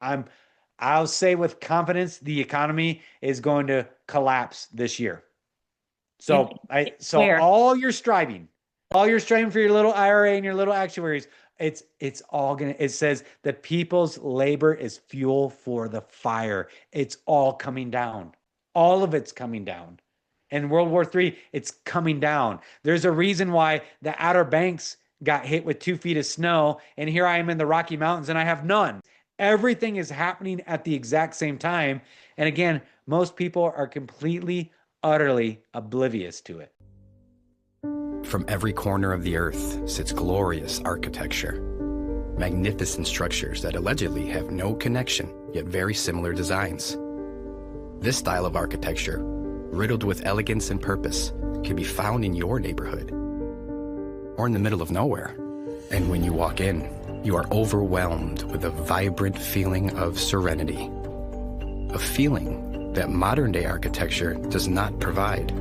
I'll say with confidence, the economy is going to collapse this year. In, So where? all you're striving for your little IRA and your little actuaries, it's all gonna, it says the people's labor is fuel for the fire. It's all coming down. All of it's coming down. In World War III, it's coming down. There's a reason why the Outer Banks got hit with 2 feet of snow, and here I am in the Rocky Mountains and I have none. Everything is happening at the exact same time. And again, most people are completely, utterly oblivious to it. From every corner of the earth sits glorious architecture. Magnificent structures that allegedly have no connection, yet very similar designs. This style of architecture, riddled with elegance and purpose, can be found in your neighborhood or in the middle of nowhere. And when you walk in, you are overwhelmed with a vibrant feeling of serenity, a feeling that modern-day architecture does not provide.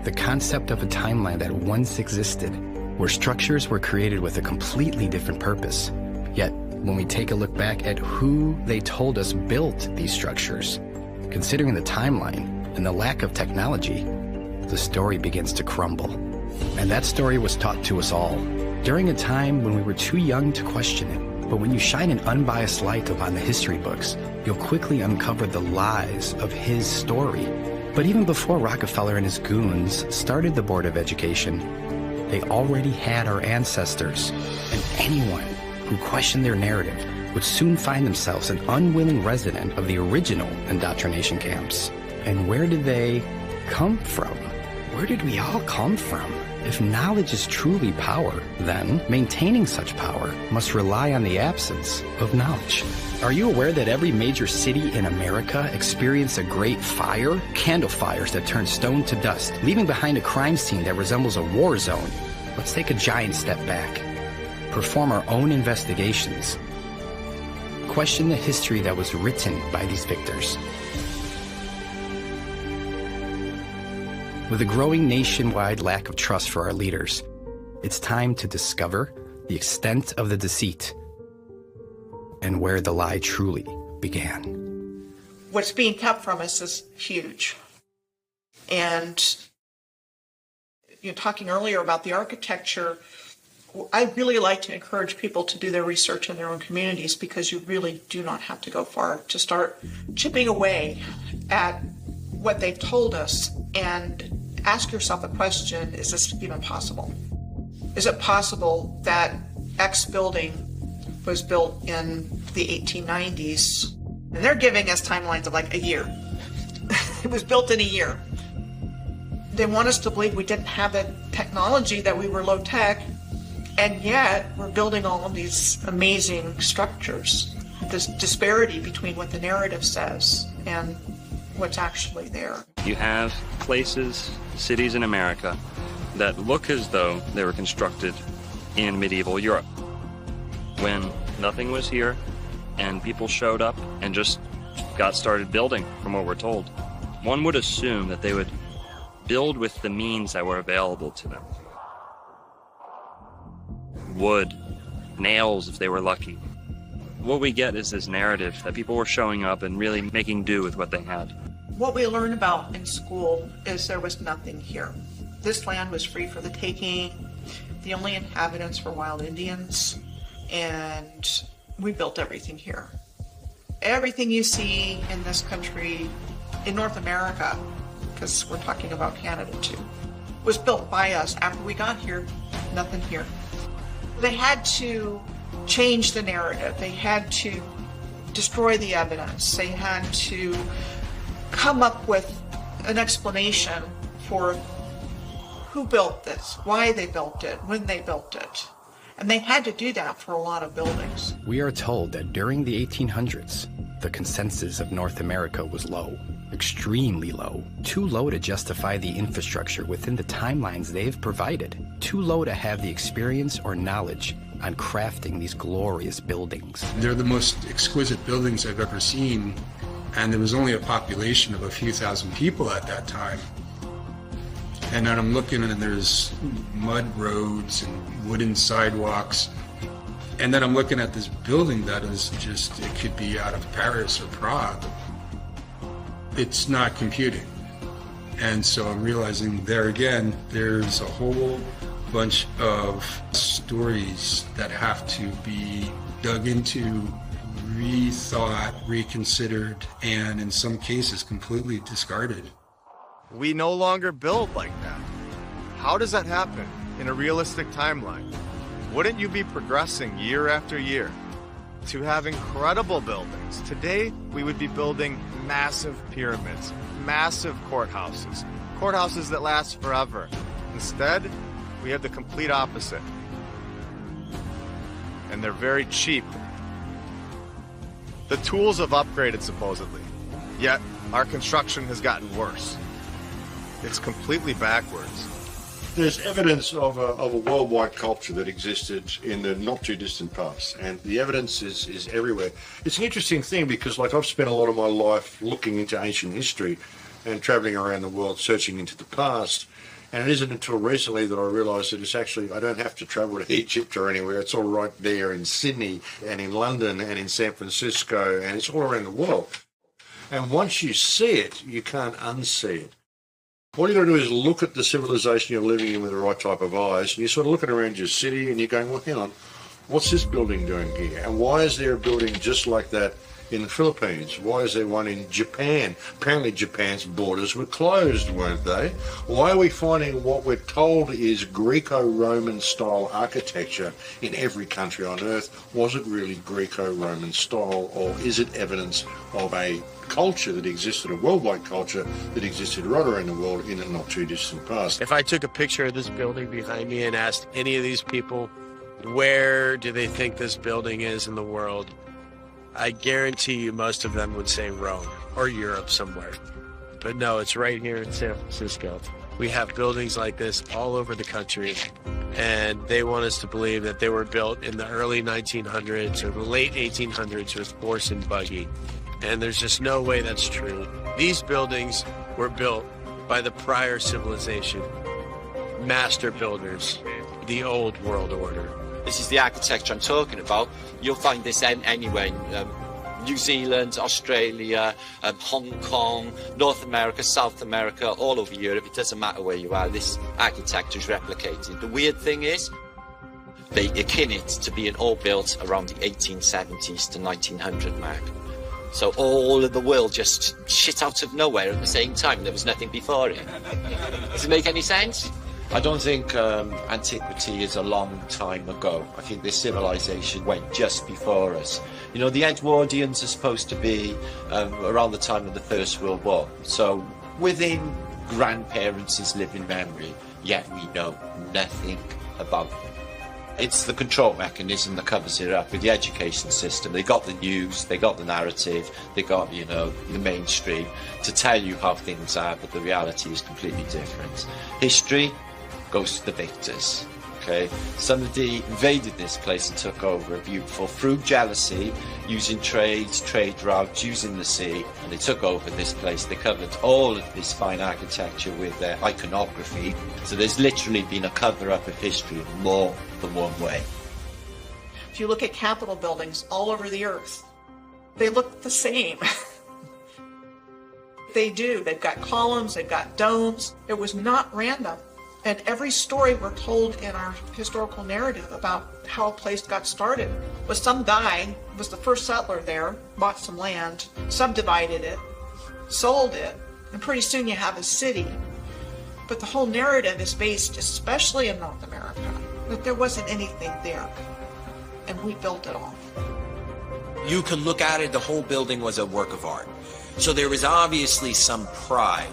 The concept of a timeline that once existed, where structures were created with a completely different purpose. Yet, when we take a look back at who they told us built these structures, considering the timeline and the lack of technology, the story begins to crumble. And that story was taught to us all during a time when we were too young to question it. But when you shine an unbiased light upon the history books, you'll quickly uncover the lies of his story. But even before Rockefeller and his goons started the Board of Education, they already had our ancestors. And anyone who questioned their narrative would soon find themselves an unwilling resident of the original indoctrination camps. And where did they come from? Where did we all come from? If knowledge is truly power, then maintaining such power must rely on the absence of knowledge. Are you aware that every major city in America experienced a great fire? Candle fires that turn stone to dust, leaving behind a crime scene that resembles a war zone. Let's take a giant step back. Perform our own investigations. Question the history that was written by these victors. With a growing nationwide lack of trust for our leaders, it's time to discover the extent of the deceit and where the lie truly began. What's being kept from us is huge. And you're talking earlier about the architecture. I really like to encourage people to do their research in their own communities, because you really do not have to go far to start chipping away at what they've told us and ask yourself a question: is this even possible? Is it possible that X building was built in the 1890s? And they're giving us timelines of like a year. It was built in a year. They want us to believe we didn't have the technology, that we were low tech, and yet we're building all of these amazing structures. This disparity between what the narrative says and what's actually there. You have places, cities in America that look as though they were constructed in medieval Europe, when nothing was here and people showed up and just got started building, from what we're told. One would assume that they would build with the means that were available to them. Wood, nails if they were lucky. What we get is this narrative that people were showing up and really making do with what they had. What we learn about in school is there was nothing here. This land was free for the taking. The only inhabitants were wild Indians, and we built everything here. Everything you see in this country, in North America, because we're talking about Canada too, was built by us. After we got here, nothing here. They had to change the narrative. They had to destroy the evidence. They had to come up with an explanation for who built this, why they built it, when they built it. And they had to do that for a lot of buildings. We are told that during the 1800s, the consensus of North America was low, extremely low, too low to justify the infrastructure within the timelines they've provided, too low to have the experience or knowledge on crafting these glorious buildings. They're the most exquisite buildings I've ever seen, and there was only a population of a few thousand people at that time. And then I'm looking and there's mud roads and wooden sidewalks. And then I'm looking at this building that is just, it could be out of Paris or Prague. It's not computing. And so I'm realizing there again, there's a whole bunch of stories that have to be dug into, rethought, reconsidered, and in some cases completely discarded. We no longer build like that. How does that happen in a realistic timeline? Wouldn't you be progressing year after year to have incredible buildings? Today, we would be building massive pyramids, massive courthouses that last forever. Instead, we have the complete opposite. And they're very cheap. The tools have upgraded supposedly, yet our construction has gotten worse. It's completely backwards. There's evidence of a worldwide culture that existed in the not too distant past, and the evidence is everywhere. It's an interesting thing because, like, I've spent a lot of my life looking into ancient history and traveling around the world searching into the past, and it isn't until recently that I realised that it's actually, I don't have to travel to Egypt or anywhere. It's all right there in Sydney and in London and in San Francisco, and it's all around the world. And once you see it, you can't unsee it. All you got to do is look at the civilization you're living in with the right type of eyes, and you're sort of looking around your city and you're going, well, hang on, what's this building doing here? And why is there a building just like that in the Philippines? Why is there one in Japan? Apparently Japan's borders were closed, weren't they? Why are we finding what we're told is Greco-Roman style architecture in every country on earth? Was it really Greco-Roman style, or is it evidence of a culture that existed, a worldwide culture that existed right around the world in a not too distant past? If I took a picture of this building behind me and asked any of these people, where do they think this building is in the world? I guarantee you most of them would say Rome or Europe somewhere. But no, it's right here in San Francisco. We have buildings like this all over the country, and they want us to believe that they were built in the early 1900s or the late 1800s with horse and buggy. And there's just no way that's true. These buildings were built by the prior civilization, master builders, the old world order. This is the architecture I'm talking about. You'll find this anywhere in New Zealand, Australia, Hong Kong, North America, South America, all over Europe. It doesn't matter where you are, this architecture is replicated. The weird thing is, they akin it to being all built around the 1870s to 1900 mark. So all of the world just shit out of nowhere at the same time. There was nothing before it. Does it make any sense? I don't think antiquity is a long time ago. I think this civilization went just before us. You know, the Edwardians are supposed to be around the time of the First World War. So within grandparents' living memory, yet we know nothing about them. It's the control mechanism that covers it up with the education system. They got the news, they got the narrative, they got, you know, the mainstream to tell you how things are, but the reality is completely different. History goes to the victors, okay? Somebody invaded this place and took over a beautiful, through jealousy, using trade routes, using the sea, and they took over this place. They covered all of this fine architecture with their iconography. So there's literally been a cover-up of history in more than one way. If you look at Capitol buildings all over the earth, they look the same. They do. They've got columns, they've got domes. It was not random. And every story we're told in our historical narrative about how a place got started was some guy was the first settler there, bought some land, subdivided it, sold it, and pretty soon you have a city. But the whole narrative is based, especially in North America, that there wasn't anything there, and we built it all. You could look at it, the whole building was a work of art. So there was obviously some pride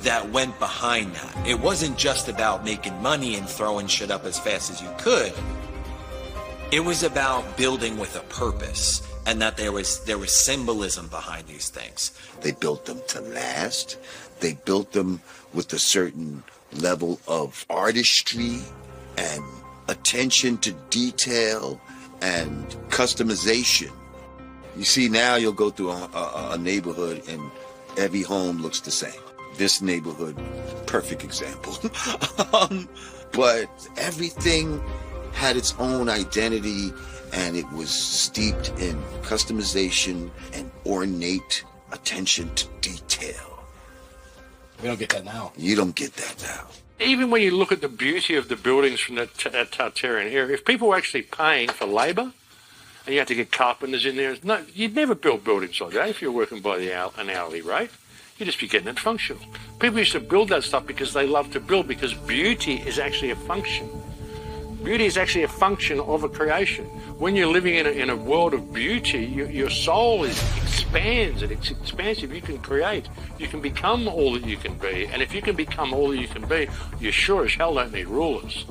that went behind that. It wasn't just about making money and throwing shit up as fast as you could. It was about building with a purpose, and that there was symbolism behind these things. They built them to last. They built them with a certain level of artistry and attention to detail and customization. You see, now you'll go through a neighborhood and every home looks the same. This neighborhood, perfect example. But everything had its own identity and it was steeped in customization and ornate attention to detail. We don't get that now. You don't get that now. Even when you look at the beauty of the buildings from that Tartarian era, if people were actually paying for labour, and you had to get carpenters in there, no, you'd never build buildings like that if you were working by an hourly rate. You'd just be getting it functional. People used to build that stuff because they love to build, because beauty is actually a function. Beauty is actually a function of a creation. When you're living in a world of beauty, your soul expands, and it's expansive. You can create. You can become all that you can be. And if you can become all that you can be, you sure as hell don't need rulers.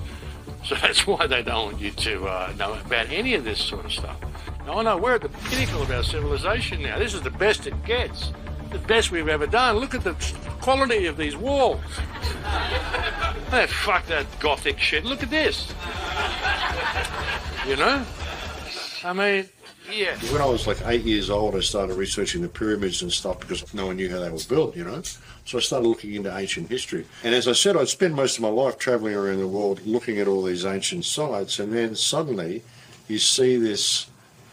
So that's why they don't want you to know about any of this sort of stuff. No, we're at the pinnacle of our civilization now. This is the best it gets. The best we've ever done. Look at the quality of these walls. Hey, fuck that Gothic shit. Look at this. You know? I mean, yeah. When I was like 8 years old, I started researching the pyramids and stuff because no one knew how they were built, you know? So I started looking into ancient history. And as I said, I'd spent most of my life traveling around the world looking at all these ancient sites, and then suddenly you see this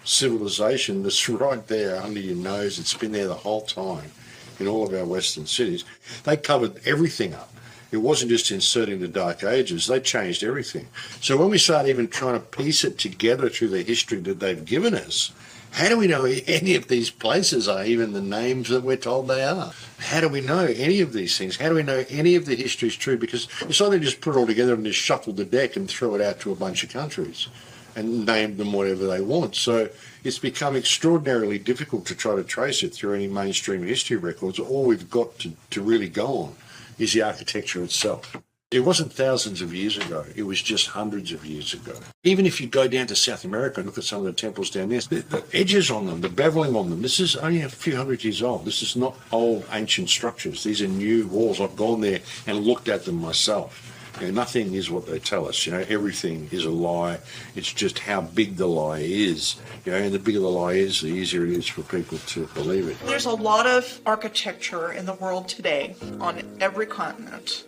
civilization that's right there under your nose. It's been there the whole time in all of our Western cities. They covered everything up. It wasn't just inserting the Dark Ages. They changed everything. So when we start even trying to piece it together through the history that they've given us, how do we know any of these places are even the names that we're told they are? How do we know any of these things? How do we know any of the history is true? Because it's like they just put it all together and just shuffle the deck and throw it out to a bunch of countries and name them whatever they want. So it's become extraordinarily difficult to try to trace it through any mainstream history records. All we've got to really go on is the architecture itself. It wasn't thousands of years ago. It was just hundreds of years ago. Even if you go down to South America and look at some of the temples down there, the edges on them, the beveling on them, this is only a few hundred years old. This is not old ancient structures. These are new walls. I've gone there and looked at them myself. You know, nothing is what they tell us. You know, everything is a lie. It's just how big the lie is. You know, and the bigger the lie is, the easier it is for people to believe it. There's a lot of architecture in the world today on every continent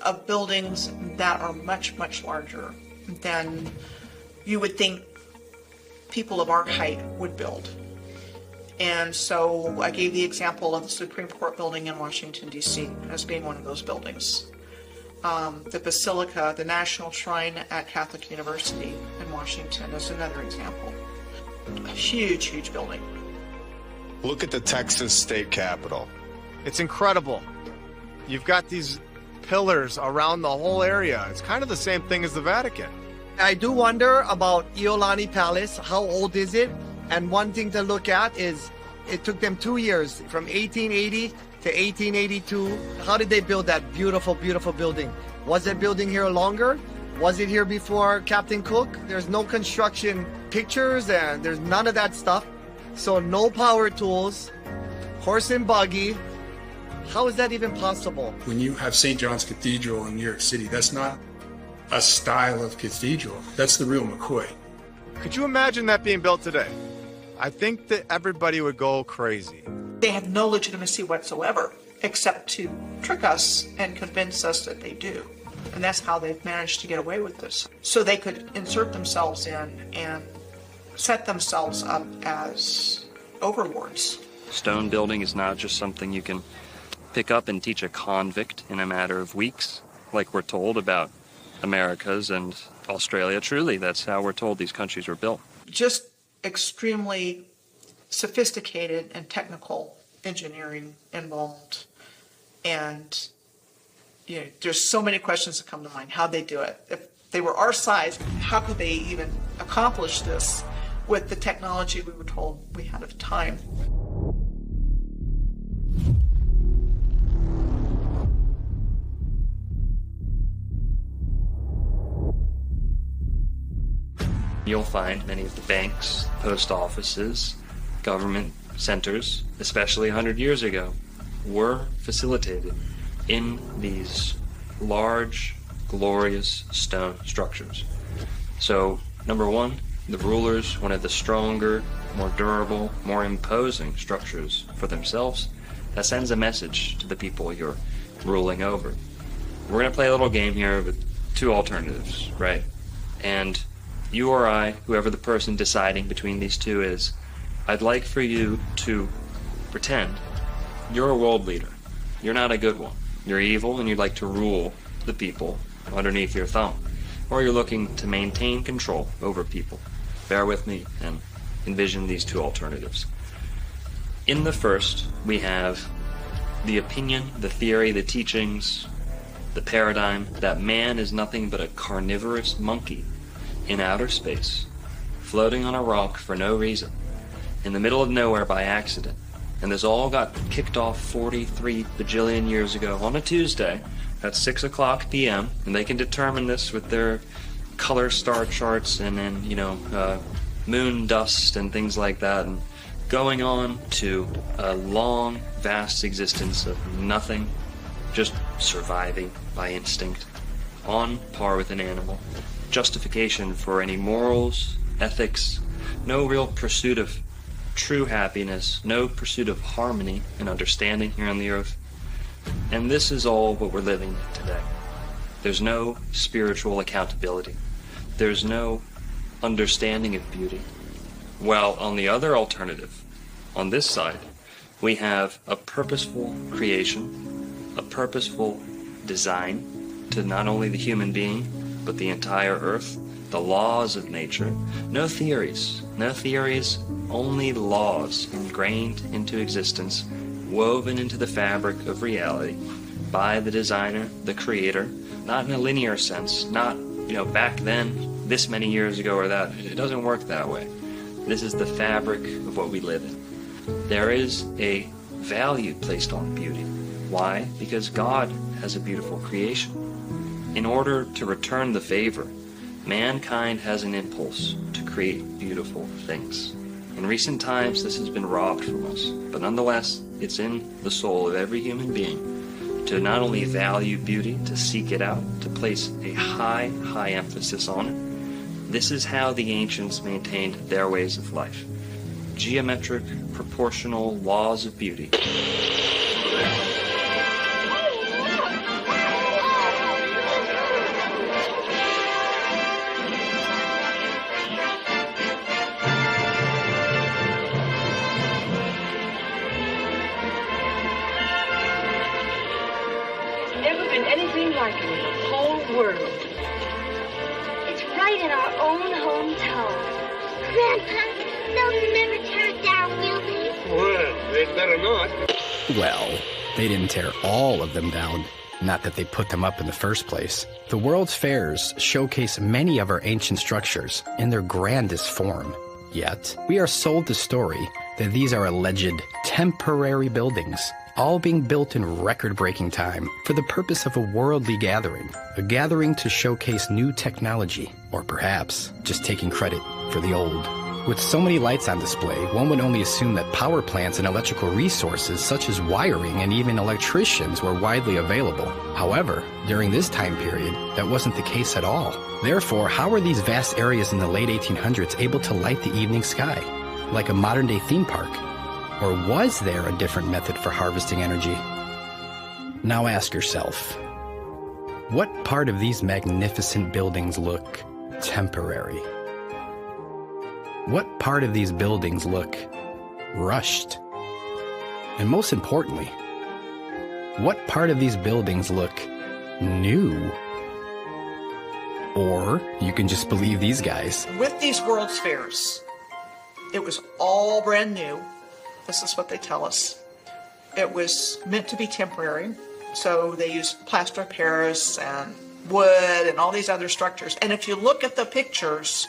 of buildings that are much, much larger than you would think people of our height would build. And so I gave the example of the Supreme Court building in Washington, D.C. as being one of those buildings. The Basilica, the National Shrine at Catholic University in Washington is another example. A huge, huge building. Look at the Texas state capitol. It's incredible. You've got these pillars around the whole area. It's kind of the same thing as the Vatican. I do wonder about Iolani Palace. How old is it? And one thing to look at is it took them 2 years, from 1880 to 1882. How did they build that beautiful, beautiful building? Was it building here longer? Was it here before Captain Cook? There's no construction pictures and there's none of that stuff. So no power tools, horse and buggy. How is that even possible? When you have St. John's Cathedral in New York City, that's not a style of cathedral. That's the real McCoy. Could you imagine that being built today? I think that everybody would go crazy. They have no legitimacy whatsoever, except to trick us and convince us that they do. And that's how they've managed to get away with this. So they could insert themselves in and set themselves up as overlords. Stone building is not just something you can pick up and teach a convict in a matter of weeks, like we're told about Americas and Australia. Truly, that's how we're told these countries were built. Just extremely sophisticated and technical engineering involved. And you know, there's so many questions that come to mind. How'd they do it? If they were our size, how could they even accomplish this with the technology we were told we had at the time? You'll find many of the banks, post offices, government centers, especially 100 years ago, were facilitated in these large, glorious stone structures. So, number one, the rulers wanted the stronger, more durable, more imposing structures for themselves. That sends a message to the people you're ruling over. We're going to play a little game here with two alternatives, right? And you or I, whoever the person deciding between these two is, I'd like for you to pretend you're a world leader. You're not a good one. You're evil and you'd like to rule the people underneath your thumb. Or you're looking to maintain control over people. Bear with me and envision these two alternatives. In the first, we have the opinion, the theory, the teachings, the paradigm that man is nothing but a carnivorous monkey in outer space, floating on a rock for no reason, in the middle of nowhere by accident. And this all got kicked off 43 bajillion years ago on a Tuesday at 6 o'clock p.m. And they can determine this with their color star charts and then, moon dust and things like that. And going on to a long, vast existence of nothing, just surviving by instinct, on par with an animal. Justification for any morals, ethics, no real pursuit of true happiness, no pursuit of harmony and understanding here on the earth. And this is all what we're living today. There's no spiritual accountability. There's no understanding of beauty. While on the other alternative, on this side, we have a purposeful creation, a purposeful design to not only the human being, but the entire earth, the laws of nature. No theories, only laws ingrained into existence, woven into the fabric of reality by the designer, the creator, not in a linear sense, not, back then, this many years ago or that. It doesn't work that way. This is the fabric of what we live in. There is a value placed on beauty. Why? Because God has a beautiful creation. In order to return the favor, mankind has an impulse to create beautiful things. In recent times, this has been robbed from us, but nonetheless, it's in the soul of every human being to not only value beauty, to seek it out, to place a high, high emphasis on it. This is how the ancients maintained their ways of life. Geometric, proportional laws of beauty. Well, they didn't tear all of them down. Not that they put them up in the first place. The world's fairs showcase many of our ancient structures in their grandest form. Yet, we are sold the story that these are alleged temporary buildings, all being built in record-breaking time for the purpose of a worldly gathering, a gathering to showcase new technology, or perhaps just taking credit for the old. With so many lights on display, one would only assume that power plants and electrical resources such as wiring and even electricians were widely available. However, during this time period, that wasn't the case at all. Therefore, how were these vast areas in the late 1800s able to light the evening sky? Like a modern-day theme park? Or was there a different method for harvesting energy? Now ask yourself, what part of these magnificent buildings look temporary? What part of these buildings look rushed? And most importantly, what part of these buildings look new? Or you can just believe these guys. With these World's Fairs, it was all brand new. This is what they tell us. It was meant to be temporary. So they used plaster of Paris and wood and all these other structures. And if you look at the pictures,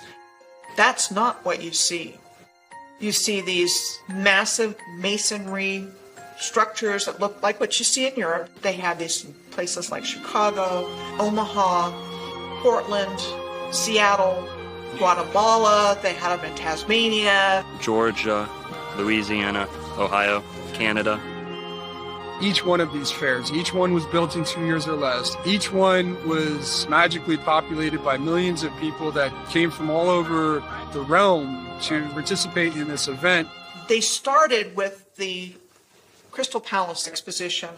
that's not what you see. You see these massive masonry structures that look like what you see in Europe. They have these in places like Chicago, Omaha, Portland, Seattle, Guatemala. They had them in Tasmania, Georgia, Louisiana, Ohio, Canada. Each one of these fairs, each one was built in 2 years or less. Each one was magically populated by millions of people that came from all over the realm to participate in this event. They started with the Crystal Palace exposition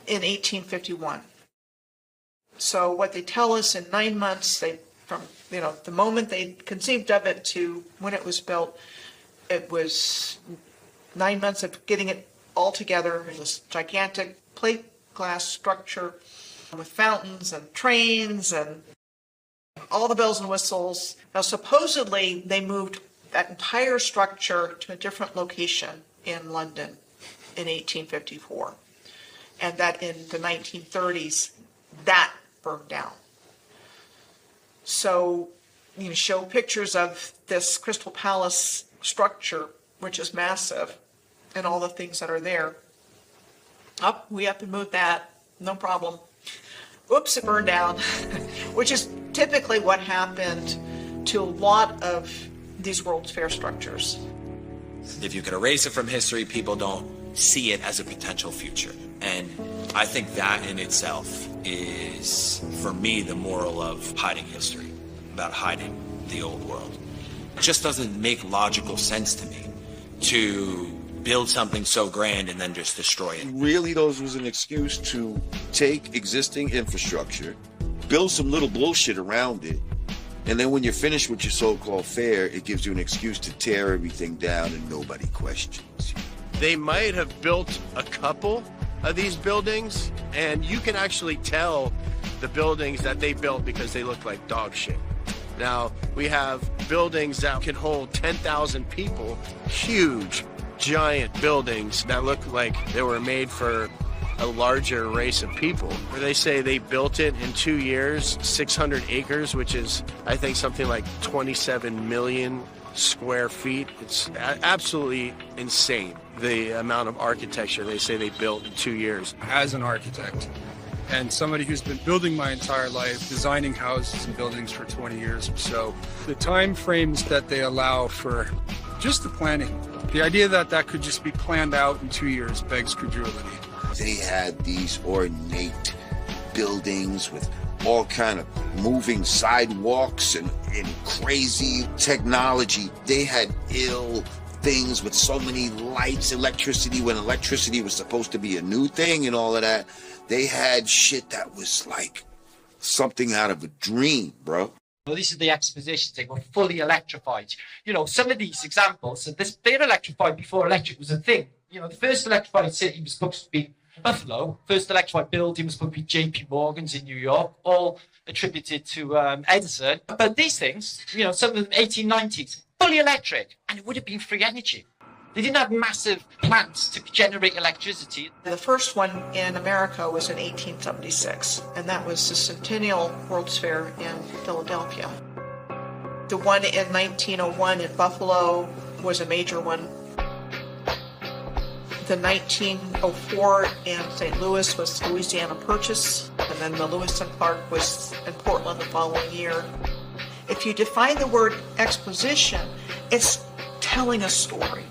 in 1851. So what they tell us, in 9 months, they From, the moment they conceived of it to when it was built, it was 9 months of getting it all together in this gigantic plate glass structure with fountains and trains and all the bells and whistles. Now, supposedly, they moved that entire structure to a different location in London in 1854, and that in the 1930s, that burned down. So, show pictures of this Crystal Palace structure, which is massive, and all the things that are there. We have to move that, no problem. Oops, it burned down, which is typically what happened to a lot of these World's Fair structures. If you could erase it from history, people don't see it as a potential future. And I think that in itself is, for me, the moral of hiding history, about hiding the old world. It just doesn't make logical sense to me to build something so grand and then just destroy it. Really, those was an excuse to take existing infrastructure, build some little bullshit around it, and then when you're finished with your so-called fair, it gives you an excuse to tear everything down and nobody questions you. They might have built a couple of these buildings, and you can actually tell the buildings that they built because they look like dog shit. Now, we have buildings that can hold 10,000 people, huge, giant buildings that look like they were made for a larger race of people. Where they say they built it in 2 years, 600 acres, which is, I think, something like 27 million square feet. It's absolutely insane, the amount of architecture they say they built in 2 years. As an architect and somebody who's been building my entire life, designing houses and buildings for 20 years or so, the time frames that they allow for just the planning, the idea that that could just be planned out in 2 years begs credulity. They had these ornate buildings with all kind of moving sidewalks and crazy technology. They had ill things with so many lights, electricity, when electricity was supposed to be a new thing and all of that. They had shit that was like something out of a dream, bro. Well, this is the expositions. They were fully electrified. Some of these examples, they're electrified before electric was a thing. The first electrified city was supposed to be Buffalo. First electrified building was supposed to be J.P. Morgan's in New York, all attributed to Edison. But these things, some of them 1890s, fully electric, and it would have been free energy. They didn't have massive plants to generate electricity. The first one in America was in 1876, and that was the Centennial World's Fair in Philadelphia. The one in 1901 in Buffalo was a major one. The 1904 in St. Louis was Louisiana Purchase, and then the Lewis and Clark was in Portland the following year. If you define the word exposition, it's telling a story.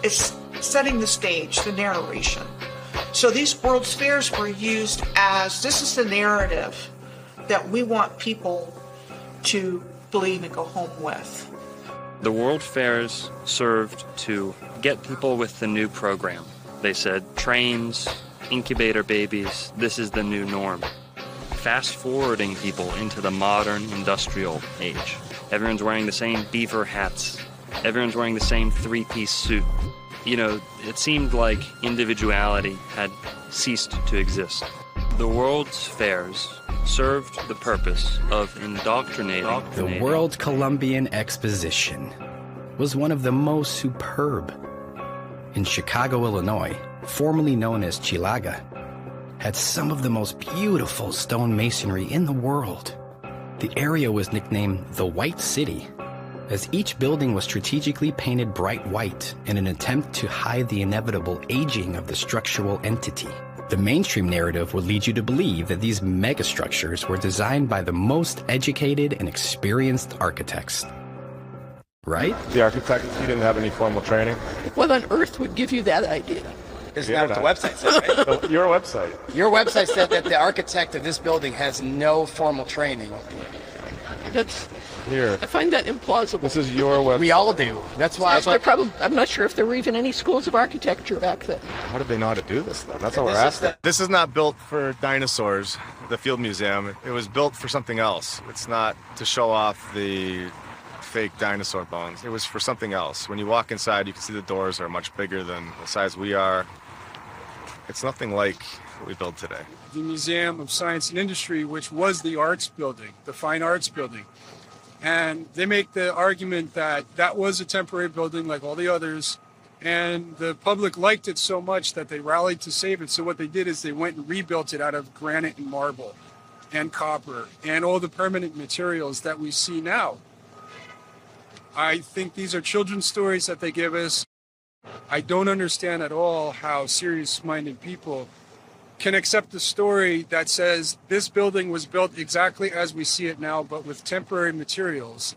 It's setting the stage, the narration. So these World's Fairs were used as, this is the narrative that we want people to believe and go home with. The World Fairs served to get people with the new program. They said, trains, incubator babies, this is the new norm. Fast forwarding people into the modern industrial age. Everyone's wearing the same beaver hats. Everyone's wearing the same three-piece suit. It seemed like individuality had ceased to exist. The World's Fairs served the purpose of indoctrinating. The World Columbian Exposition was one of the most superb. In Chicago, Illinois, formerly known as Chilaga, had some of the most beautiful stone masonry in the world. The area was nicknamed the White City, as each building was strategically painted bright white in an attempt to hide the inevitable aging of the structural entity. The mainstream narrative would lead you to believe that these megastructures were designed by the most educated and experienced architects. Right? The architect, you didn't have any formal training? What on earth would give you that idea? Isn't that what the website said, right? Your website. Your website said that the architect of this building has no formal training. Here. I find that implausible. This is your website. We all do. That's why. I'm not sure if there were even any schools of architecture back then. How did they know how to do this, though? That's what we're asking. This is not built for dinosaurs, the Field Museum. It was built for something else. It's not to show off the fake dinosaur bones. It was for something else. When you walk inside, you can see the doors are much bigger than the size we are. It's nothing like what we build today. The Museum of Science and Industry, which was the arts building, the fine arts building. And they make the argument that that was a temporary building like all the others, and the public liked it so much that they rallied to save it. So what they did is they went and rebuilt it out of granite and marble and copper and all the permanent materials that we see now. I think these are children's stories that they give us. I don't understand at all how serious-minded people can accept a story that says this building was built exactly as we see it now, but with temporary materials.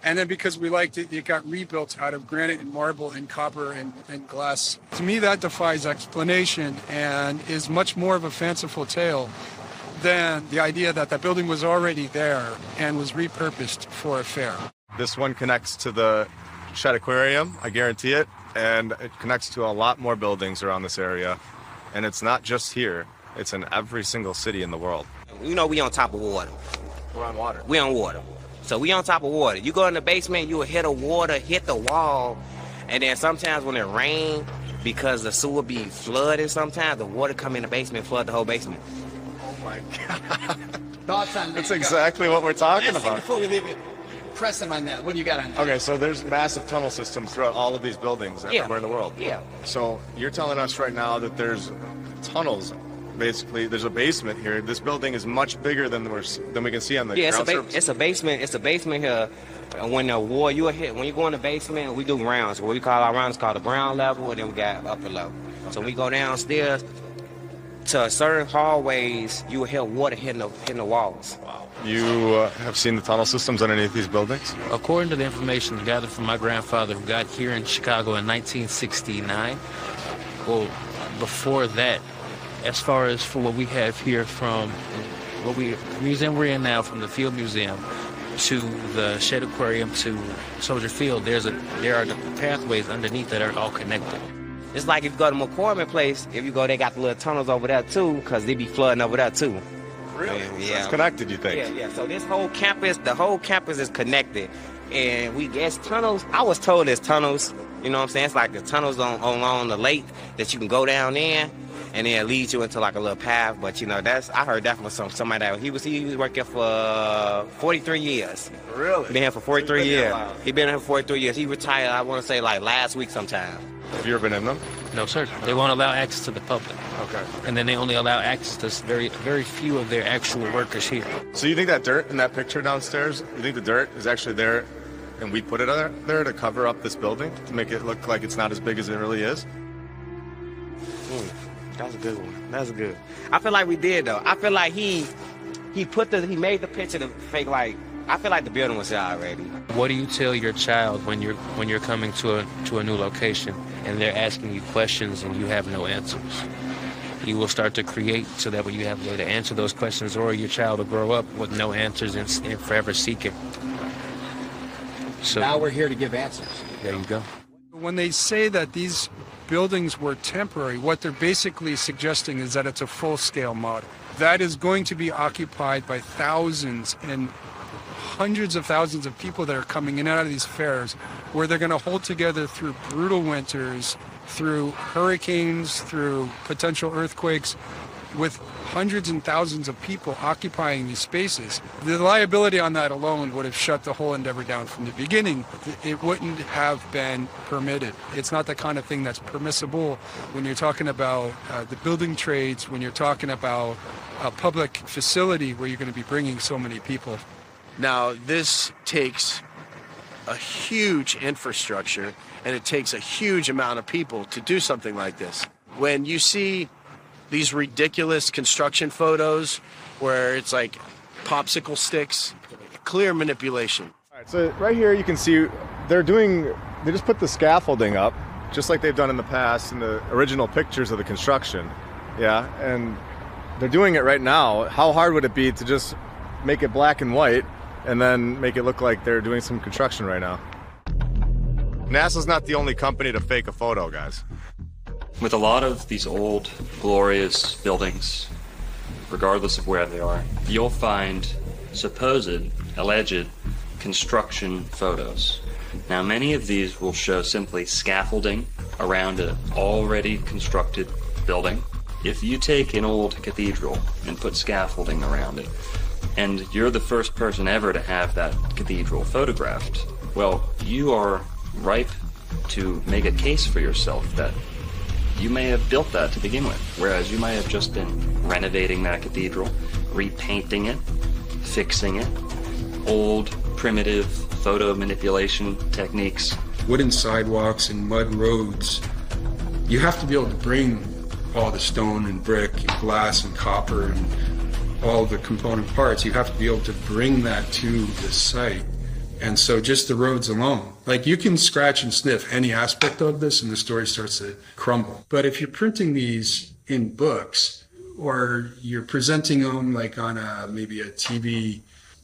And then because we liked it, it got rebuilt out of granite and marble and copper and glass. To me, that defies explanation and is much more of a fanciful tale than the idea that that building was already there and was repurposed for a fair. This one connects to the Shed Aquarium, I guarantee it, and it connects to a lot more buildings around this area. And it's not just here, it's in every single city in the world. You know we on top of water. We're on water. We on water. So we on top of water. You go in the basement, you will hit the water, hit the wall, and then sometimes when it rains, because the sewer be flooded sometimes, the water come in the basement, flood the whole basement. Oh my God. Thoughts on that? That's exactly what we're talking about. Before we leave it, press them on that. What do you got on that? Okay, so there's massive tunnel systems throughout all of these buildings everywhere in the world. Yeah. So you're telling us right now that there's tunnels. Basically, there's a basement here. This building is much bigger than we can see on the ground surface. It's a basement. It's a basement here. When the war you hit, when you go in the basement, we do rounds. What we call our rounds called the ground level, and then we got upper level. Okay. So we go downstairs to certain hallways. You will hear water hitting the walls. Wow. You have seen the tunnel systems underneath these buildings? According to the information gathered from my grandfather, who got here in Chicago in 1969. Well, before that, as far as for what we have here from museum we're in now, from the Field Museum to the Shed Aquarium to Soldier Field, there are the pathways underneath that are all connected. It's like if you go to McCormick Place, if you go, they got the little tunnels over there too, because they be flooding over there too. Really? Yeah. So it's connected, you think? Yeah. So this whole campus, the whole campus is connected. And there's tunnels. I was told there's tunnels, you know what I'm saying? It's like the tunnels along the lake that you can go down in, and then it leads you into like a little path. But you know, I heard that from somebody that he was working for 43 years. Really? Been here for 43 years. He been here for 43 years. He retired, I want to say, like last week sometime. Have you ever been in them? No, sir. They won't allow access to the public. Okay. And then they only allow access to very, very few of their actual workers here. So you think that dirt in that picture downstairs, you think the dirt is actually there and we put it there to cover up this building, to make it look like it's not as big as it really is? That's a good one. That's good. I feel like we did though. I feel like he made the picture to fake like. I feel like the building was here already. What do you tell your child when you're coming to a new location and they're asking you questions and you have no answers? You will start to create so that way you have a way to answer those questions, or your child will grow up with no answers and forever seeking. So now we're here to give answers. There you go. When they say that these buildings were temporary, what they're basically suggesting is that it's a full-scale model. That is going to be occupied by thousands and hundreds of thousands of people that are coming in and out of these fairs, where they're going to hold together through brutal winters, through hurricanes, through potential earthquakes, with hundreds and thousands of people occupying these spaces. The liability on that alone would have shut the whole endeavor down from the beginning. It wouldn't have been permitted. It's not the kind of thing that's permissible when you're talking about the building trades, when you're talking about a public facility where you're going to be bringing so many people. Now, this takes a huge infrastructure, and it takes a huge amount of people to do something like this. When you see these ridiculous construction photos where it's like popsicle sticks, clear manipulation. All right, so right here you can see they just put the scaffolding up, just like they've done in the past in the original pictures of the construction. Yeah, and they're doing it right now. How hard would it be to just make it black and white and then make it look like they're doing some construction right now. NASA's not the only company to fake a photo, guys. With a lot of these old, glorious buildings, regardless of where they are, you'll find supposed, alleged construction photos. Now, many of these will show simply scaffolding around an already constructed building. If you take an old cathedral and put scaffolding around it, and you're the first person ever to have that cathedral photographed, well, you are ripe to make a case for yourself that you may have built that to begin with, whereas you might have just been renovating that cathedral, repainting it, fixing it, old, primitive photo manipulation techniques. Wooden sidewalks and mud roads. You have to be able to bring all the stone and brick and glass and copper and all the component parts. You have to be able to bring that to the site. And so just the roads alone, like you can scratch and sniff any aspect of this and the story starts to crumble. But if you're printing these in books or you're presenting them like on maybe a TV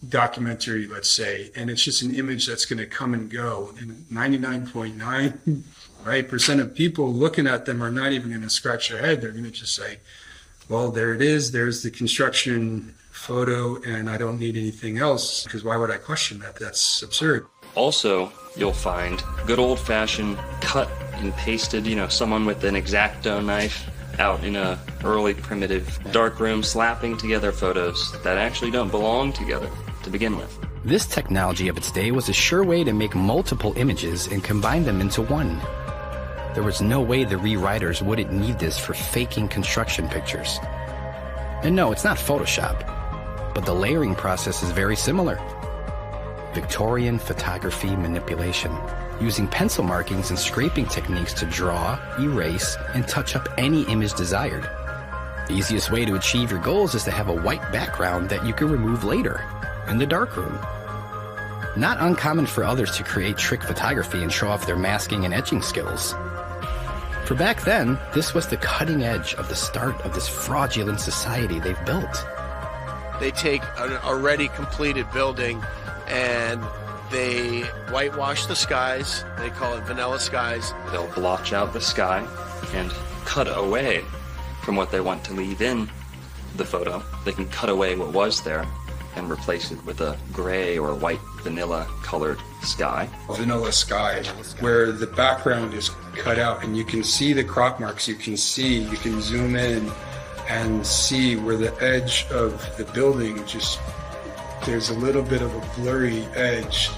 documentary, let's say, and it's just an image that's going to come and go, and 99.9% of people looking at them are not even going to scratch their head. They're going to just say, well, there it is. There's the construction photo, and I don't need anything else, because why would I question that? That's absurd. Also, you'll find good old-fashioned cut and pasted, someone with an X-Acto knife out in a early primitive darkroom slapping together photos that actually don't belong together to begin with. This technology of its day was a sure way to make multiple images and combine them into one. There was no way the rewriters wouldn't need this for faking construction pictures. And no, it's not Photoshop, but the layering process is very similar. Victorian photography manipulation, using pencil markings and scraping techniques to draw, erase, and touch up any image desired. The easiest way to achieve your goals is to have a white background that you can remove later in the darkroom. Not uncommon for others to create trick photography and show off their masking and etching skills. For back then, this was the cutting edge of the start of this fraudulent society they've built. They take an already completed building and they whitewash the skies. They call it vanilla skies. They'll blotch out the sky and cut away from what they want to leave in the photo. They can cut away what was there and replace it with a gray or white vanilla colored sky. Vanilla sky, where the background is cut out and you can see the crop marks, you can zoom in and see where the edge of the building there's a little bit of a blurry edge.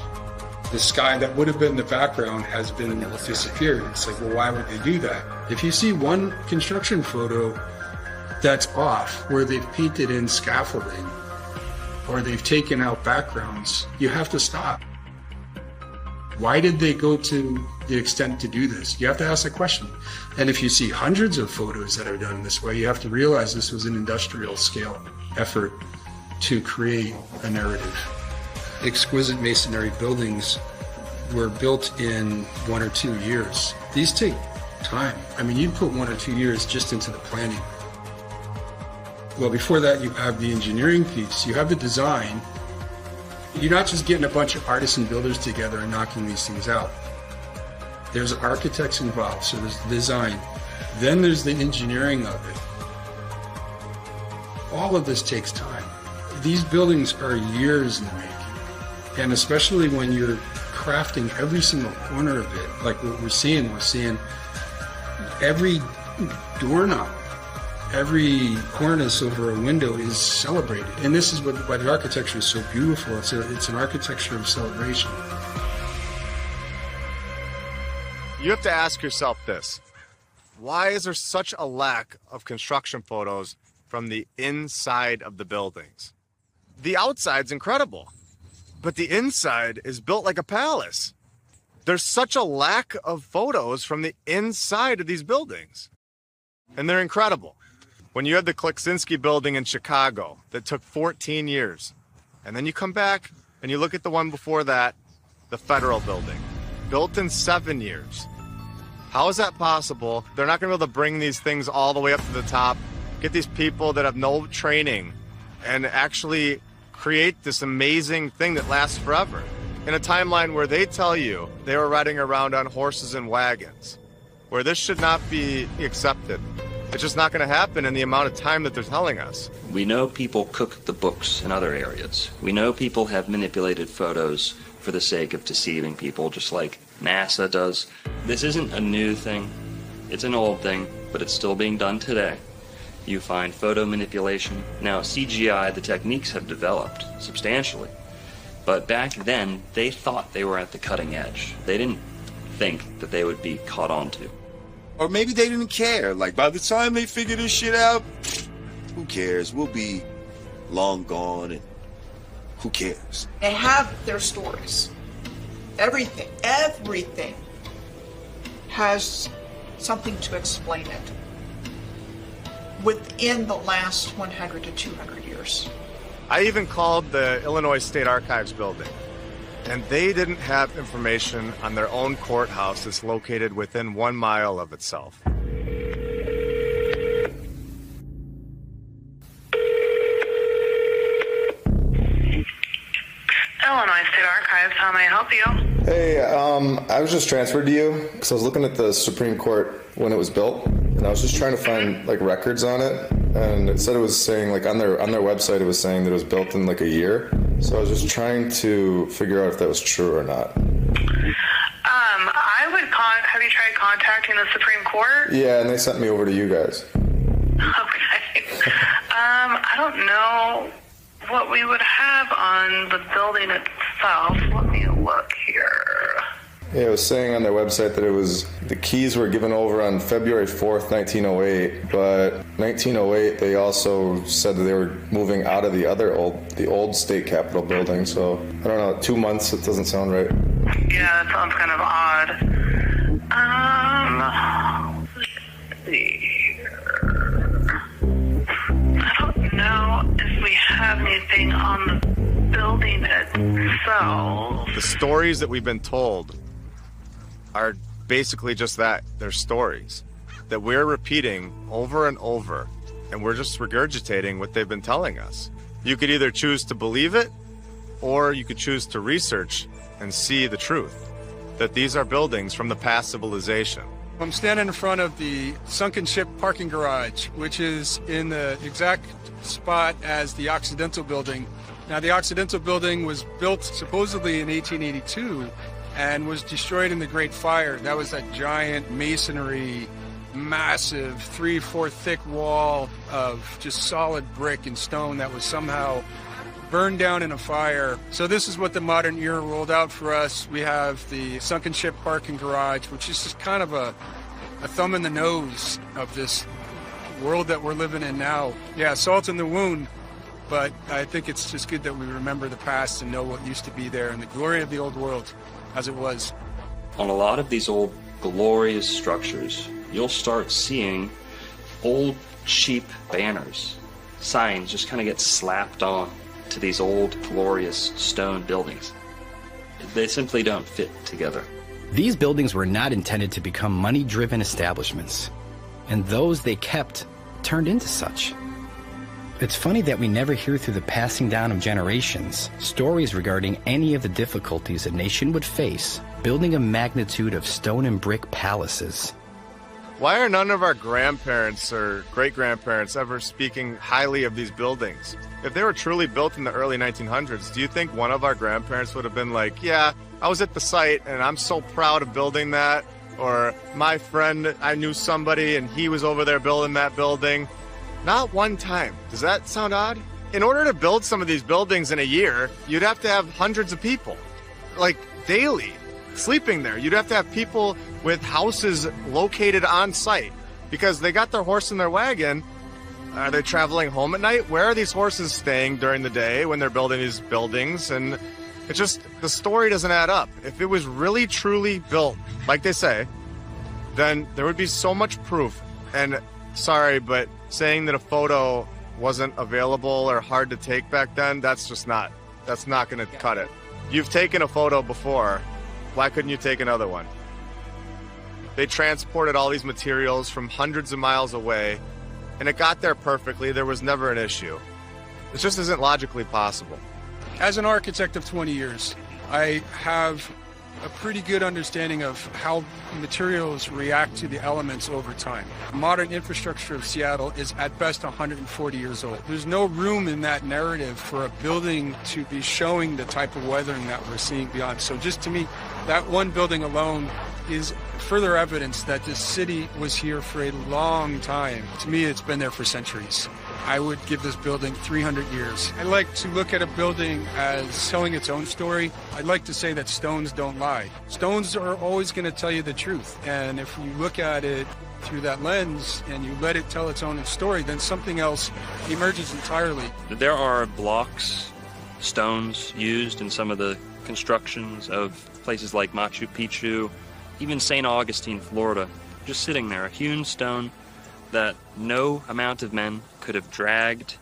The sky that would have been the background has been disappeared. It's like, well, why would they do that? If you see one construction photo that's off, where they've painted in scaffolding, or they've taken out backgrounds, you have to stop. Why did they go to the extent to do this? You have to ask that question. And if you see hundreds of photos that are done this way, you have to realize this was an industrial scale effort to create a narrative. Exquisite masonry buildings were built in 1 or 2 years. These take time. I mean, you put 1 or 2 years just into the planning. Well, before that, you have the engineering piece, you have the design. You're not just getting a bunch of artists and builders together and knocking these things out. There's architects involved, so there's the design. Then there's the engineering of it. All of this takes time. These buildings are years in the making. And especially when you're crafting every single corner of it, like what we're seeing every doorknob, every cornice over a window is celebrated. And this is why the architecture is so beautiful. It's an architecture of celebration. You have to ask yourself this. Why is there such a lack of construction photos from the inside of the buildings? The outside's incredible, but the inside is built like a palace. There's such a lack of photos from the inside of these buildings, and they're incredible. When you had the Kleksinski building in Chicago that took 14 years, and then you come back and you look at the one before that, the Federal building, built in 7 years. How is that possible? They're not going to be able to bring these things all the way up to the top, get these people that have no training and actually create this amazing thing that lasts forever. In a timeline where they tell you they were riding around on horses and wagons, where this should not be accepted. It's just not going to happen in the amount of time that they're telling us. We know people cook the books in other areas. We know people have manipulated photos for the sake of deceiving people, just like NASA does. This isn't a new thing. It's an old thing, but it's still being done today. You find photo manipulation. Now, CGI, the techniques have developed substantially. But back then, they thought they were at the cutting edge. They didn't think that they would be caught on to. Or maybe they didn't care. Like, by the time they figure this shit out, who cares? We'll be long gone, and who cares? They have their stories. Everything has something to explain it within the last 100 to 200 years. I even called the Illinois State Archives building, and they didn't have information on their own courthouse that's located within 1 mile of itself. Illinois State Archives, how may I help you? Hey, I was just transferred to you because I was looking at the Supreme Court when it was built, and I was just trying to find like records on it, and it said it was saying like on their website it was saying that it was built in like a year. So I was just trying to figure out if that was true or not. I would have you tried contacting the Supreme Court? Yeah, and they sent me over to you guys. Okay. I don't know what we would have on the building itself. Let me look here. Yeah, it was saying on their website that it was the keys were given over on February 4th, 1908, but 1908 they also said that they were moving out of the old state capitol building, so I don't know, 2 months, it doesn't sound right. Yeah, that sounds kind of odd. Let's see here. I don't know if we have anything on the building itself. The stories that we've been told are basically just that. They're stories that we're repeating over and over, and we're just regurgitating what they've been telling us. You could either choose to believe it, or you could choose to research and see the truth, that these are buildings from the past civilization. I'm standing in front of the sunken ship parking garage, which is in the exact spot as the Occidental building. Now, the Occidental building was built supposedly in 1882 and was destroyed in the Great Fire. That was that giant masonry, massive 3-4 thick wall of just solid brick and stone that was somehow burned down in a fire. So this is what the modern era rolled out for us. We have the sunken ship parking garage, which is just kind of a thumb in the nose of this world that we're living in now. Yeah, salt in the wound, but I think it's just good that we remember the past and know what used to be there and the glory of the old world as it was. On a lot of these old glorious structures, you'll start seeing old cheap banners, signs just kind of get slapped on to these old glorious stone buildings. They simply don't fit together. These buildings were not intended to become money-driven establishments, and those they kept turned into such. It's funny that we never hear through the passing down of generations stories regarding any of the difficulties a nation would face building a magnitude of stone and brick palaces. Why are none of our grandparents or great-grandparents ever speaking highly of these buildings? If they were truly built in the early 1900s, do you think one of our grandparents would have been like, yeah, I was at the site and I'm so proud of building that? Or my friend, I knew somebody and he was over there building that building? Not one time. Does that sound odd? In order to build some of these buildings in a year, you'd have to have hundreds of people, like daily, sleeping there. You'd have to have people with houses located on site because they got their horse and their wagon. Are they traveling home at night? Where are these horses staying during the day when they're building these buildings? And it's just, the story doesn't add up. If it was really, truly built, like they say, then there would be so much proof. And sorry, but saying that a photo wasn't available or hard to take back then, that's not going to cut it. You've taken a photo before. Why couldn't you take another one? They transported all these materials from hundreds of miles away, and it got there perfectly. There was never an issue. It just isn't logically possible. As an architect of 20 years, I have a pretty good understanding of how materials react to the elements over time. Modern infrastructure of Seattle is at best 140 years old. There's no room in that narrative for a building to be showing the type of weathering that we're seeing beyond. So just to me, that one building alone is further evidence that this city was here for a long time. To me, it's been there for centuries. I would give this building 300 years. I like to look at a building as telling its own story. I'd like to say that stones don't lie. Stones are always going to tell you the truth. And if you look at it through that lens and you let it tell its own story, then something else emerges entirely. There are blocks, stones used in some of the constructions of places like Machu Picchu, even St. Augustine, Florida, just sitting there, a hewn stone that no amount of men could have dragged.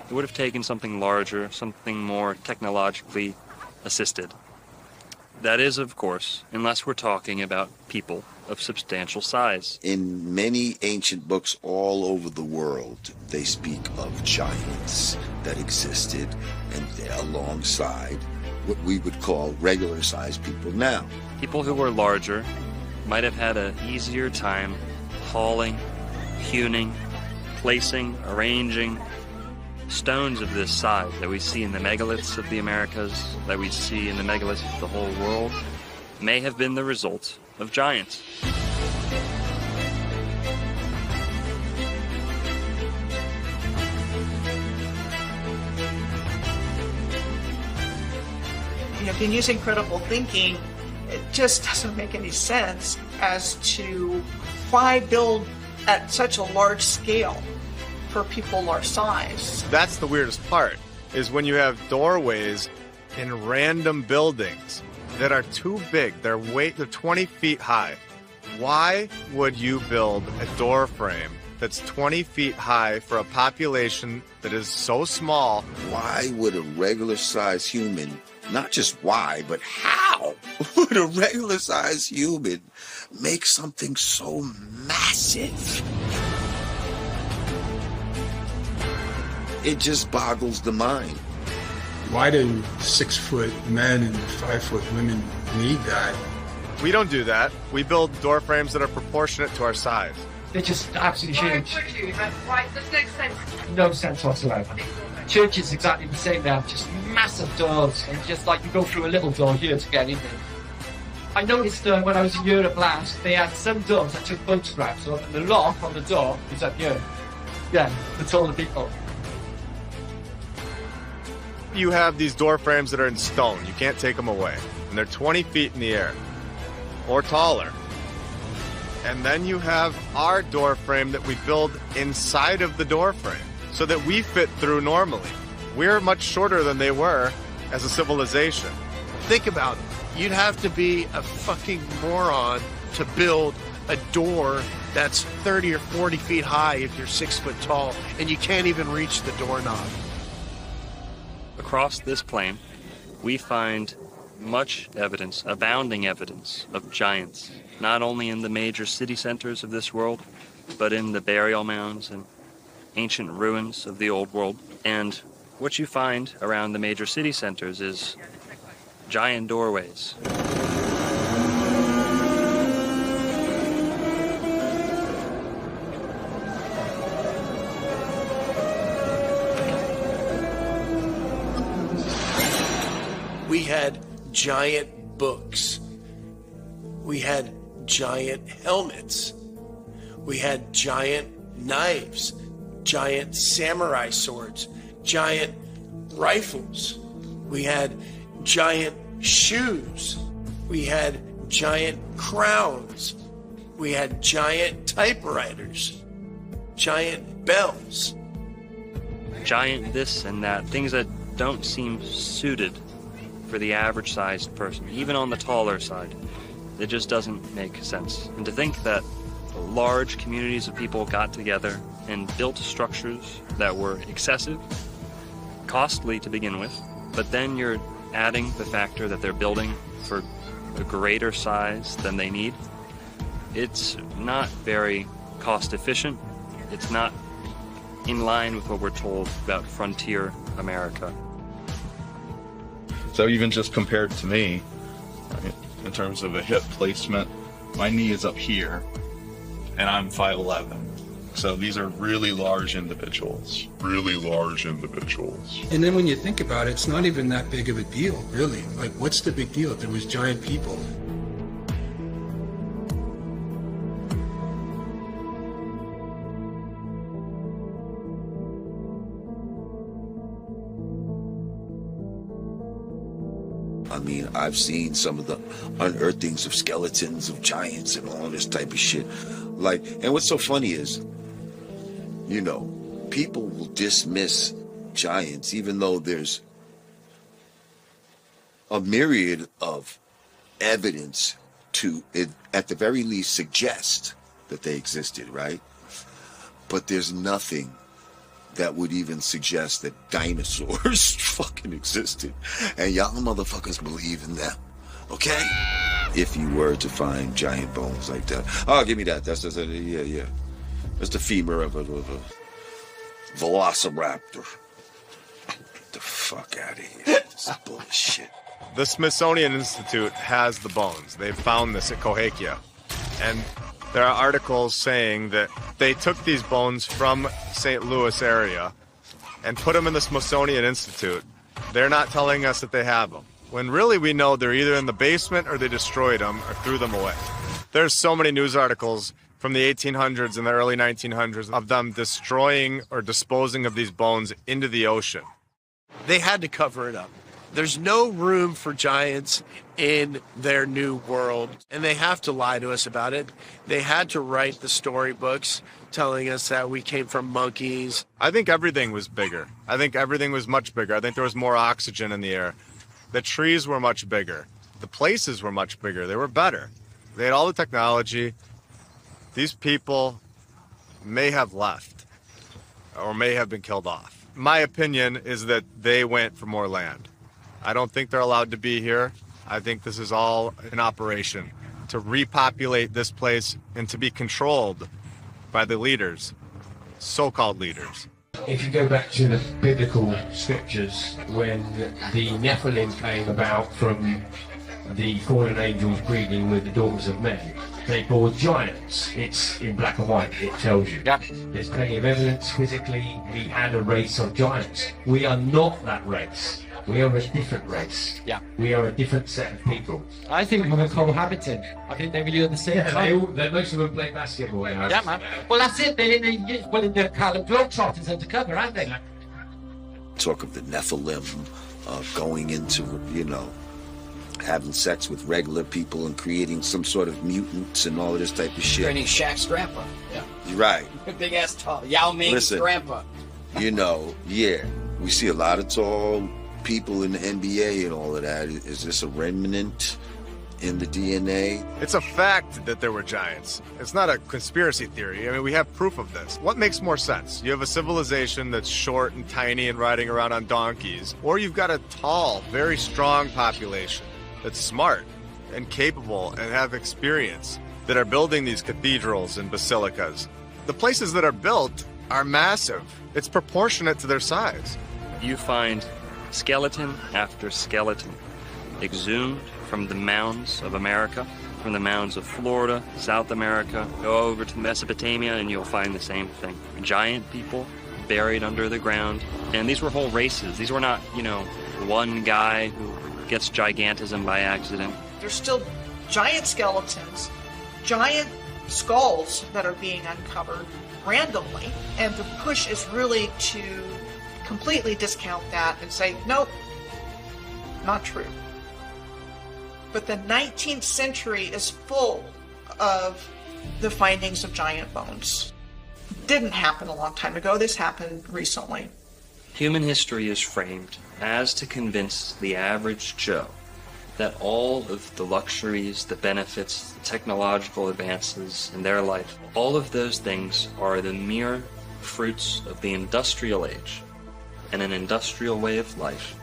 It would have taken something larger, something more technologically assisted. That is, of course, unless we're talking about people of substantial size. In many ancient books all over the world, they speak of giants that existed and alongside what we would call regular-sized people now. People who were larger might have had an easier time hauling, hewing, placing, arranging stones of this size that we see in the megaliths of the Americas, that we see in the megaliths of the whole world, may have been the result of giants. If you're using critical thinking, it just doesn't make any sense as to why build at such a large scale for people our size. That's the weirdest part, is when you have doorways in random buildings that are too big. They're 20 feet high. Why would you build a door frame that's 20 feet high for a population that is so small? Why would a regular-sized human, not just why, but how would a regular-sized human make something so massive? It just boggles the mind. Why do 6-foot men and 5-foot women need that? We don't do that. We build door frames that are proportionate to our size. They're just absolutely huge. Right, there's no sense. No sense whatsoever. Church is exactly the same now, just massive doors, and just like you go through a little door here to get in there. I noticed when I was in Europe last, they had some doors that took photographs of, and the lock on the door is up here. Yeah, the taller people. You have these door frames that are in stone. You can't take them away. And they're 20 feet in the air. Or taller. And then you have our door frame that we build inside of the door frame so that we fit through normally. We're much shorter than they were as a civilization. Think about it. You'd have to be a fucking moron to build a door that's 30 or 40 feet high if you're 6 foot tall, and you can't even reach the doorknob. Across this plain, we find much evidence, abounding evidence of giants, not only in the major city centers of this world, but in the burial mounds and ancient ruins of the old world. And what you find around the major city centers is giant doorways. We had giant books. We had giant helmets. We had giant knives, giant samurai swords, giant rifles. We had giant shoes. We had giant crowns. We had giant typewriters, giant bells. Giant this and that, things that don't seem suited for the average-sized person, even on the taller side. It just doesn't make sense. And to think that large communities of people got together and built structures that were excessive, costly to begin with, but then you're adding the factor that they're building for a greater size than they need. It's not very cost efficient. It's not in line with what we're told about frontier America. So even just compared to me, in terms of a hip placement, my knee is up here, and I'm 5'11". So these are really large individuals. Really large individuals. And then when you think about it, it's not even that big of a deal, really. Like, what's the big deal? There was giant people. I mean, I've seen some of the unearthings of skeletons of giants and all this type of shit. Like, and what's so funny is, you know, people will dismiss giants even though there's a myriad of evidence to, at the very least, suggest that they existed, right? But there's nothing that would even suggest that dinosaurs fucking existed. And y'all motherfuckers believe in them, okay? If you were to find giant bones like that. Oh, give me that. That's yeah. That's the femur of a velociraptor. Get the fuck out of here. This is bullshit. The Smithsonian Institute has the bones. They found this at Cahokia. And there are articles saying that they took these bones from St. Louis area and put them in the Smithsonian Institute. They're not telling us that they have them, when really we know they're either in the basement or they destroyed them or threw them away. There's so many news articles from the 1800s and the early 1900s of them destroying or disposing of these bones into the ocean. They had to cover it up. There's no room for giants in their new world, and they have to lie to us about it. They had to write the storybooks telling us that we came from monkeys. I think everything was bigger. I think everything was much bigger. I think there was more oxygen in the air. The trees were much bigger. The places were much bigger. They were better. They had all the technology. These people may have left or may have been killed off. My opinion is that they went for more land. I don't think they're allowed to be here. I think this is all an operation to repopulate this place and to be controlled by the leaders, so-called leaders. If you go back to the biblical scriptures, when the Nephilim came about from the fallen angels breeding with the daughters of men, they bore giants. It's in black and white, it tells you. Yeah. There's plenty of evidence physically. We had a race of giants. We are not that race. We are a different race. Yeah. We are a different set of people. I think we're cohabiting. I think they really understand. Yeah, most of them play basketball. Yeah, man. Well, that's it. They're in the Harlem Globetrotters undercover, aren't they? Talk of the Nephilim going into, you know, having sex with regular people and creating some sort of mutants and all of this type of shit. Training Shaq's grandpa. Yeah. You're right. Big ass tall. Yao Ming's grandpa. You know, yeah. We see a lot of tall people in the NBA and all of that. Is this a remnant in the DNA? It's a fact that there were giants. It's not a conspiracy theory. I mean, we have proof of this. What makes more sense? You have a civilization that's short and tiny and riding around on donkeys, or you've got a tall, very strong population that's smart and capable and have experience that are building these cathedrals and basilicas. The places that are built are massive. It's proportionate to their size. You find skeleton after skeleton exhumed from the mounds of America, from the mounds of Florida, South America. Go over to Mesopotamia and you'll find the same thing. Giant people buried under the ground. And these were whole races. These were not, you know, one guy who gets gigantism by accident. There's still giant skeletons, giant skulls that are being uncovered randomly, and the push is really to completely discount that and say, nope, not true. But the 19th century is full of the findings of giant bones. Didn't happen a long time ago. This happened recently. Human history is framed as to convince the average Joe that all of the luxuries, the benefits, the technological advances in their life, all of those things are the mere fruits of the industrial age and an industrial way of life,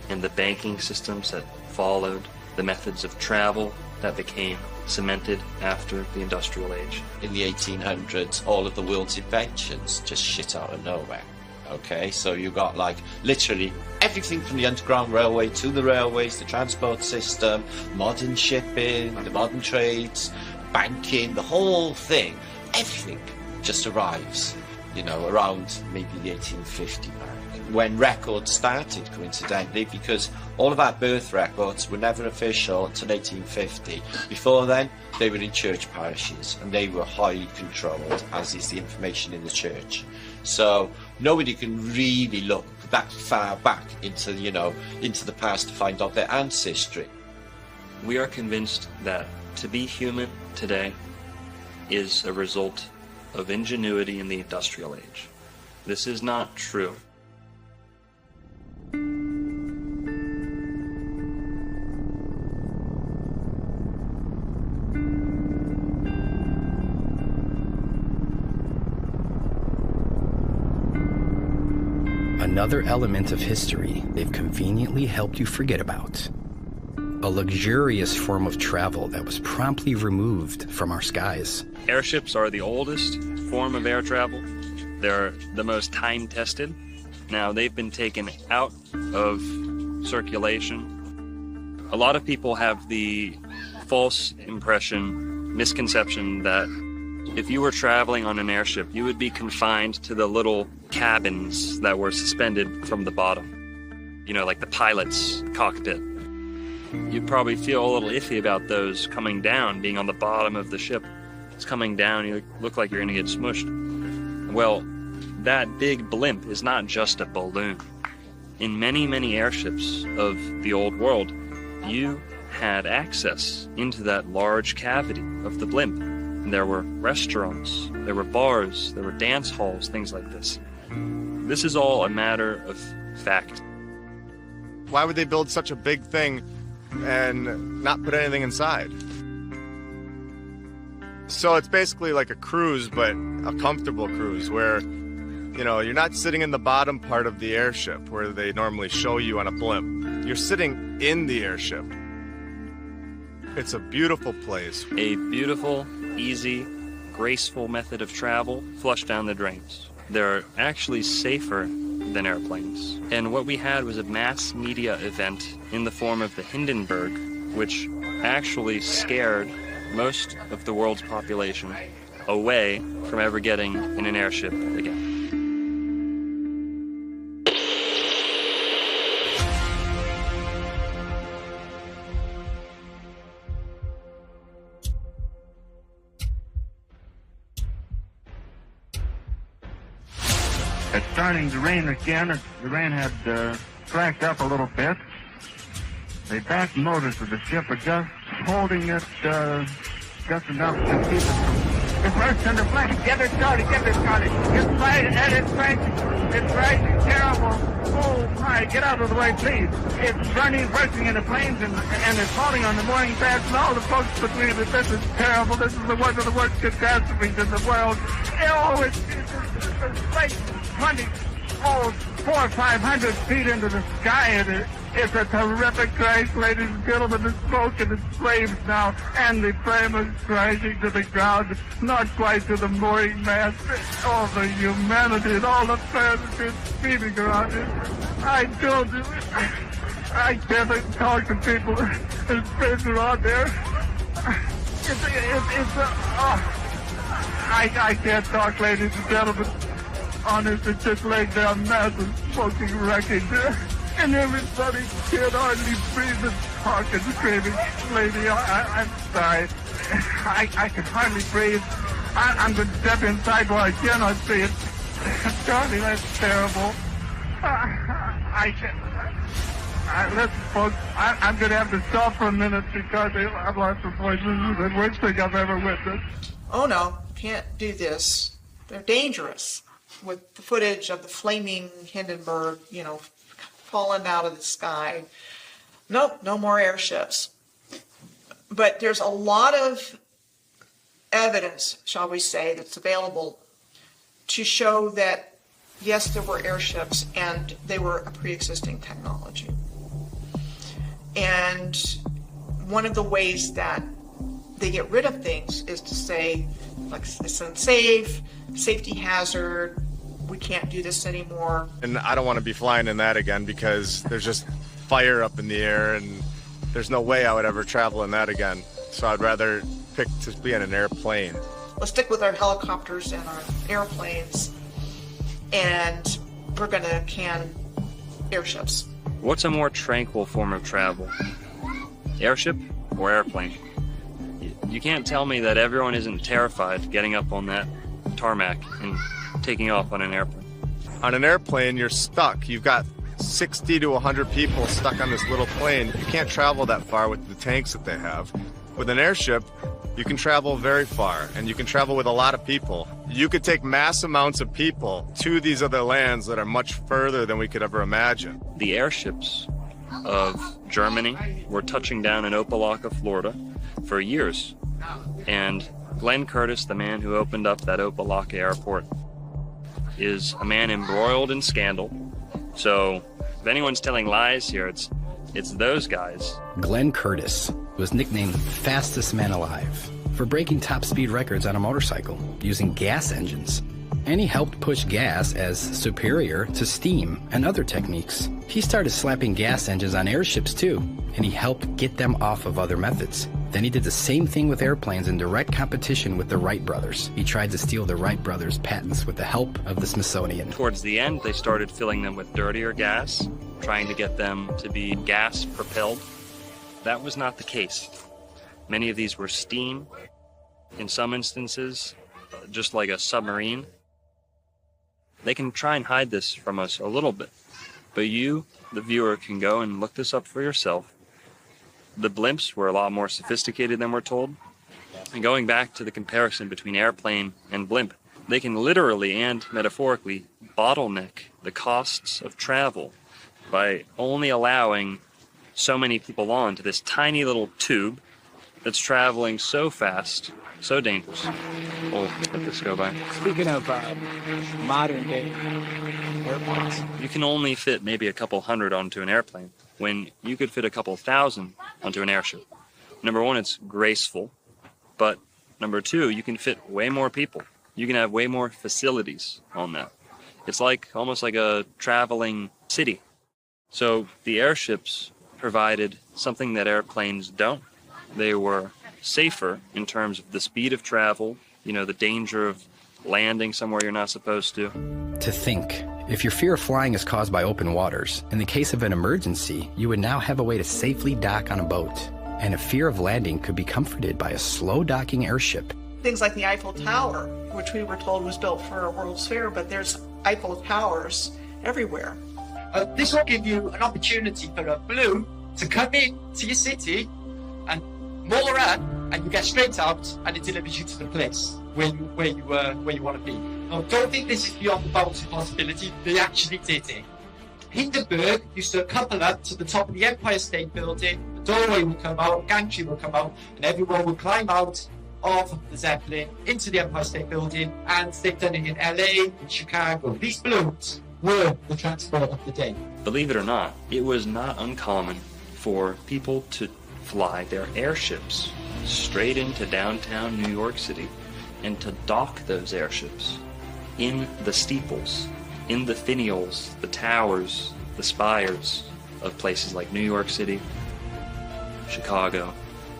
and the banking systems that followed, the methods of travel, that became cemented after the Industrial Age. In the 1800s, all of the world's inventions just shit out of nowhere. Okay, so you got like literally everything from the Underground Railway to the railways, the transport system, modern shipping, the modern trades, banking, the whole thing, everything just arrives, you know, around maybe the 1850 mark, when records started, coincidentally, because all of our birth records were never official until 1850. Before then, they were in church parishes, and they were highly controlled, as is the information in the church. So nobody can really look that far back into, you know, into the past to find out their ancestry. We are convinced that to be human today is a result of ingenuity in the Industrial Age. This is not true. Another element of history they've conveniently helped you forget about. A luxurious form of travel that was promptly removed from our skies. Airships are the oldest form of air travel. They're the most time-tested. Now, they've been taken out of circulation. A lot of people have the false impression, misconception that if you were traveling on an airship, you would be confined to the little cabins that were suspended from the bottom. You know, like the pilot's cockpit. You'd probably feel a little iffy about those coming down, being on the bottom of the ship. It's coming down, you look like you're going to get smushed. Well, that big blimp is not just a balloon. In many, many airships of the old world, you had access into that large cavity of the blimp. And there were restaurants, there were bars, there were dance halls, things like this. This is all a matter of fact. Why would they build such a big thing and not put anything inside? So it's basically like a cruise, but a comfortable cruise where, you know, you're not sitting in the bottom part of the airship where they normally show you on a blimp. You're sitting in the airship. It's a beautiful place. A beautiful, easy, graceful method of travel flushed down the drains. They're actually safer than airplanes. And what we had was a mass media event in the form of the Hindenburg, which actually scared most of the world's population away from ever getting in an airship again. It's starting to rain again. The rain had slacked up a little bit. The back motors of the ship are just holding it just enough to keep it from... It's burst under flank. Get it started, It's right, and it's rising terrible. Oh my, get out of the way, please. It's bursting into flames, and it's falling on the mooring fast, and all the folks between it. This is terrible. This is one of the worst catastrophes in the world. Oh, it's like 400 or 500 feet into the sky, and it's a terrific crash, ladies and gentlemen. The smoke and it's flames now, and the flame is crashing to the ground, not quite to the mooring mast. All the humanity and all the passengers speeding around it. I can't talk to people and friends around there. I can't talk, ladies and gentlemen. Honest, it's just laying down massive smoking wreckage. And everybody can hardly breathe and talk and screaming. Lady, I'm sorry. I can hardly breathe. I'm going to step inside while I cannot see it. Charlie, that's terrible. Listen, folks, I'm going to have to stop for a minute because I've lost my voice. This is the worst thing I've ever witnessed. Oh no, can't do this. They're dangerous. With the footage of the flaming Hindenburg, you know, falling out of the sky. Nope, no more airships. But there's a lot of evidence, shall we say, that's available to show that, yes, there were airships and they were a pre-existing technology. And one of the ways that they get rid of things is to say, like, it's unsafe, safety hazard, we can't do this anymore. And I don't want to be flying in that again because there's just fire up in the air and there's no way I would ever travel in that again. So I'd rather pick to be in an airplane. Let's stick with our helicopters and our airplanes, and we're going to can airships. What's a more tranquil form of travel? Airship or airplane? You can't tell me that everyone isn't terrified getting up on that tarmac and taking off on an airplane. On an airplane, you're stuck. You've got 60 to 100 people stuck on this little plane. You can't travel that far with the tanks that they have. With an airship, you can travel very far, and you can travel with a lot of people. You could take mass amounts of people to these other lands that are much further than we could ever imagine. The airships of Germany were touching down in Opelika, Florida for years. And Glenn Curtis, the man who opened up that Opelika airport, is a man embroiled in scandal. So if anyone's telling lies here, it's those guys. Glenn Curtis was nicknamed fastest man alive for breaking top speed records on a motorcycle using gas engines. And he helped push gas as superior to steam and other techniques. He started slapping gas engines on airships too, and he helped get them off of other methods. Then he did the same thing with airplanes in direct competition with the Wright brothers. He tried to steal the Wright brothers' patents with the help of the Smithsonian. Towards the end, they started filling them with dirtier gas, trying to get them to be gas propelled. That was not the case. Many of these were steam. In some instances, just like a submarine. They can try and hide this from us a little bit, but you, the viewer, can go and look this up for yourself. The blimps were a lot more sophisticated than we're told. And going back to the comparison between airplane and blimp, they can literally and metaphorically bottleneck the costs of travel by only allowing so many people on to this tiny little tube that's traveling so fast, so dangerous. We'll let this go by. Speaking of modern day airplanes, you can only fit maybe a couple hundred onto an airplane when you could fit a couple thousand onto an airship. Number one, it's graceful, but number two, you can fit way more people. You can have way more facilities on that. It's like almost like a traveling city. So the airships provided something that airplanes don't. They were safer in terms of the speed of travel, the danger of landing somewhere you're not supposed to. To think, if your fear of flying is caused by open waters, in the case of an emergency, you would now have a way to safely dock on a boat. And a fear of landing could be comforted by a slow docking airship. Things like the Eiffel Tower, which we were told was built for a World's Fair, but there's Eiffel Towers everywhere. This will give you an opportunity for a balloon to come in to your city and moor up, and you get straight out, and it delivers you to the place where you want to be. Now, don't think this is beyond the bounds of possibility. They actually did it. Hindenburg used to couple up to the top of the Empire State Building. The doorway would come out, gantry would come out, and everyone would climb out of the Zeppelin into the Empire State Building. And they've done it in LA, in Chicago. These balloons were the transport of the day. Believe it or not, it was not uncommon for people to fly their airships straight into downtown New York City and to dock those airships in the steeples, in the finials, the towers, the spires of places like New York City, Chicago,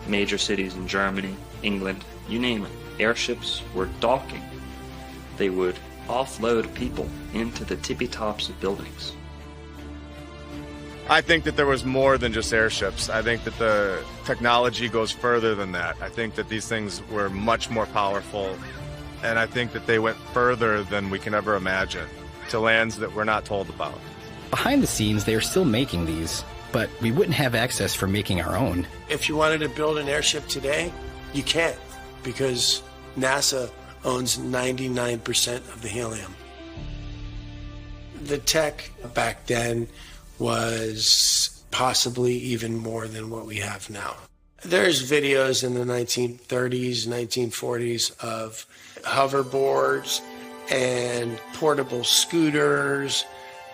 major cities in Germany, England, you name it. Airships were docking. They would offload people into the tippy tops of buildings. I think that there was more than just airships. I think that the technology goes further than that. I think that these things were much more powerful, and I think that they went further than we can ever imagine, to lands that we're not told about. Behind the scenes, they are still making these, but we wouldn't have access for making our own. If you wanted to build an airship today, you can't, because NASA owns 99% of the helium. The tech back then was possibly even more than what we have now. There's videos in the 1930s, 1940s of hoverboards and portable scooters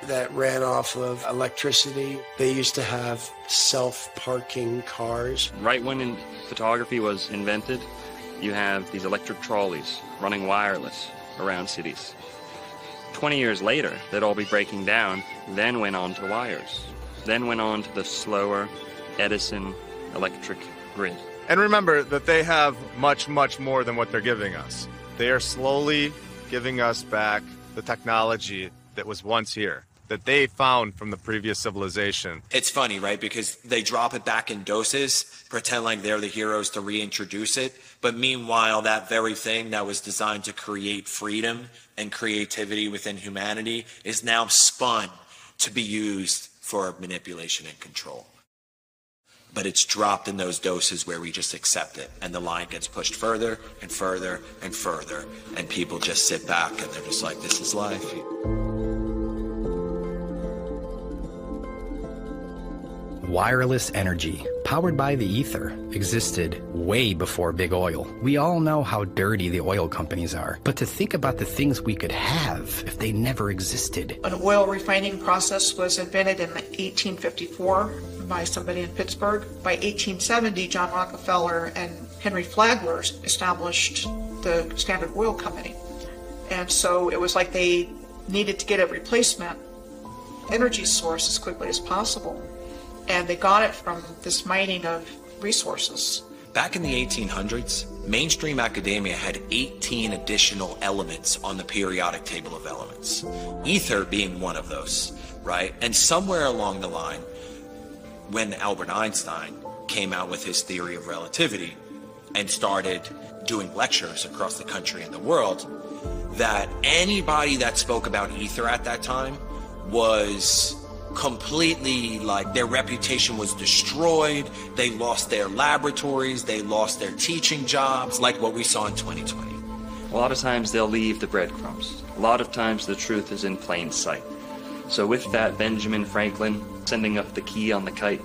that ran off of electricity. They used to have self-parking cars. Right when photography was invented, you have these electric trolleys running wireless around cities. 20 years later, they'd all be breaking down, then went on to wires, then went on to the slower Edison electric grid. And remember that they have much, much more than what they're giving us. They are slowly giving us back the technology that was once here, that they found from the previous civilization. It's funny, right? Because they drop it back in doses, pretend like they're the heroes to reintroduce it. But meanwhile, that very thing that was designed to create freedom and creativity within humanity is now spun to be used for manipulation and control. But it's dropped in those doses where we just accept it, and the line gets pushed further and further and further, and people just sit back and they're just like, this is life. Wireless energy, powered by the ether, existed way before big oil. We all know how dirty the oil companies are, but to think about the things we could have if they never existed. An oil refining process was invented in 1854 by somebody in Pittsburgh. By 1870, John Rockefeller and Henry Flagler established the Standard Oil Company. And so it was like they needed to get a replacement energy source as quickly as possible. And they got it from this mining of resources. Back in the 1800s, mainstream academia had 18 additional elements on the periodic table of elements, ether being one of those, right? And somewhere along the line, when Albert Einstein came out with his theory of relativity and started doing lectures across the country and the world, that anybody that spoke about ether at that time was completely, like, their reputation was destroyed. They lost their laboratories, they lost their teaching jobs, like what we saw in 2020. A lot of times they'll leave the breadcrumbs. A lot of times the truth is in plain sight. So with that, Benjamin Franklin sending up the key on the kite,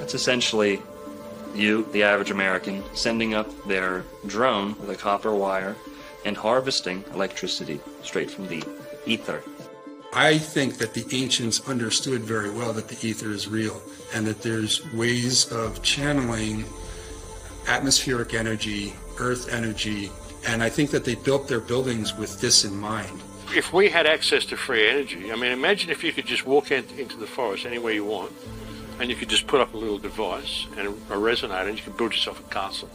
that's essentially you, the average American, sending up their drone with a copper wire and harvesting electricity straight from the ether. I think that the ancients understood very well that the ether is real and that there's ways of channeling atmospheric energy, earth energy, and I think that they built their buildings with this in mind. If we had access to free energy, I mean, imagine if you could just walk into the forest anywhere you want and you could just put up a little device and a resonator and you could build yourself a castle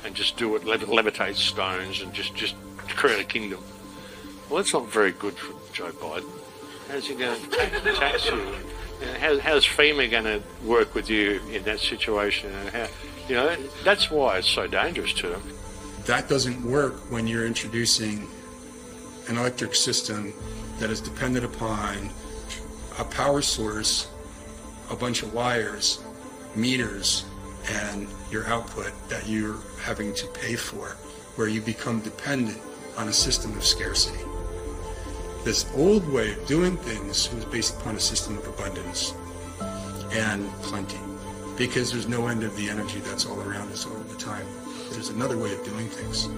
and just do it, levitate stones and just create a kingdom. Well, that's not very good for Joe Biden. How's he going to tax you? How's FEMA going to work with you in that situation? And how, that's why it's so dangerous to them. That doesn't work when you're introducing an electric system that is dependent upon a power source, a bunch of wires, meters, and your output that you're having to pay for, where you become dependent on a system of scarcity. This old way of doing things was based upon a system of abundance and plenty, because there's no end of the energy that's all around us all the time. There's another way of doing things.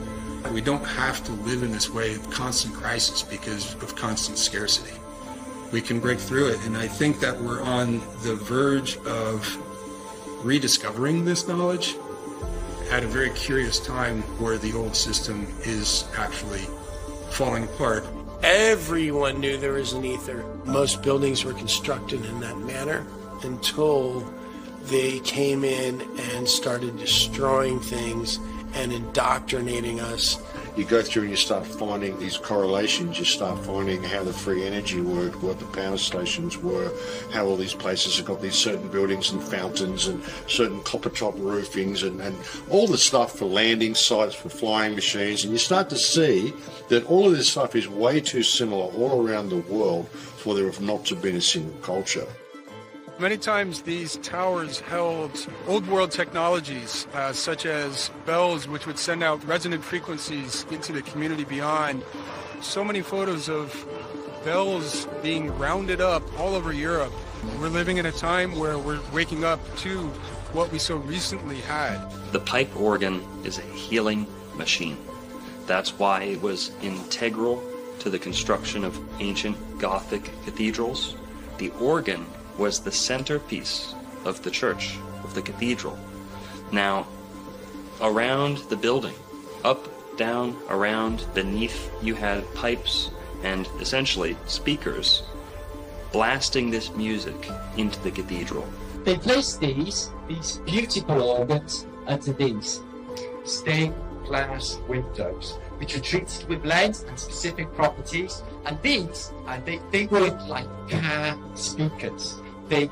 We don't have to live in this way of constant crisis because of constant scarcity. We can break through it, and I think that we're on the verge of rediscovering this knowledge at a very curious time where the old system is actually falling apart. Everyone knew there was an ether. Most buildings were constructed in that manner until they came in and started destroying things and indoctrinating us. You go through and you start finding these correlations, you start finding how the free energy worked, what the power stations were, how all these places have got these certain buildings and fountains and certain copper top roofings and all the stuff for landing sites, for flying machines, and you start to see that all of this stuff is way too similar all around the world for there have not to been a single culture. Many times these towers held old world technologies, such as bells, which would send out resonant frequencies into the community beyond. So many photos of bells being rounded up all over Europe. We're living in a time where we're waking up to what we so recently had. The pipe organ is a healing machine. That's why it was integral to the construction of ancient Gothic cathedrals, the organ was the centerpiece of the church, of the cathedral. Now, around the building, up, down, around, beneath, you had pipes and essentially speakers blasting this music into the cathedral. They placed these beautiful organs under these stained glass windows, which were treated with lead and specific properties. And these, they work like car speakers. They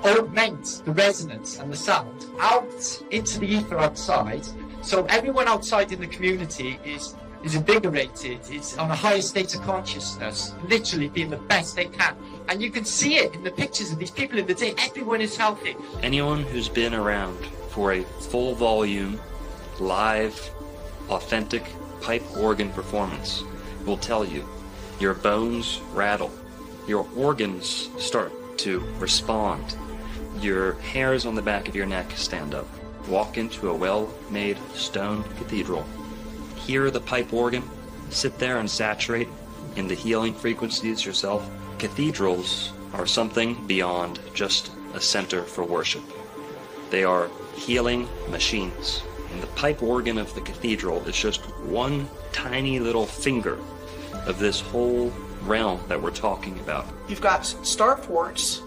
augment the resonance and the sound out into the ether outside. So everyone outside in the community is invigorated, is on a higher state of consciousness, literally being the best they can. And you can see it in the pictures of these people in the day. Everyone is healthy. Anyone who's been around for a full volume, live, authentic pipe organ performance will tell you your bones rattle, your organs start to respond, your hairs on the back of your neck stand up. Walk into a well-made stone cathedral, hear the pipe organ, sit there and saturate in the healing frequencies yourself. Cathedrals are something beyond just a center for worship. They are healing machines. And the pipe organ of the cathedral is just one tiny little finger of this whole realm that we're talking about. You've got starports,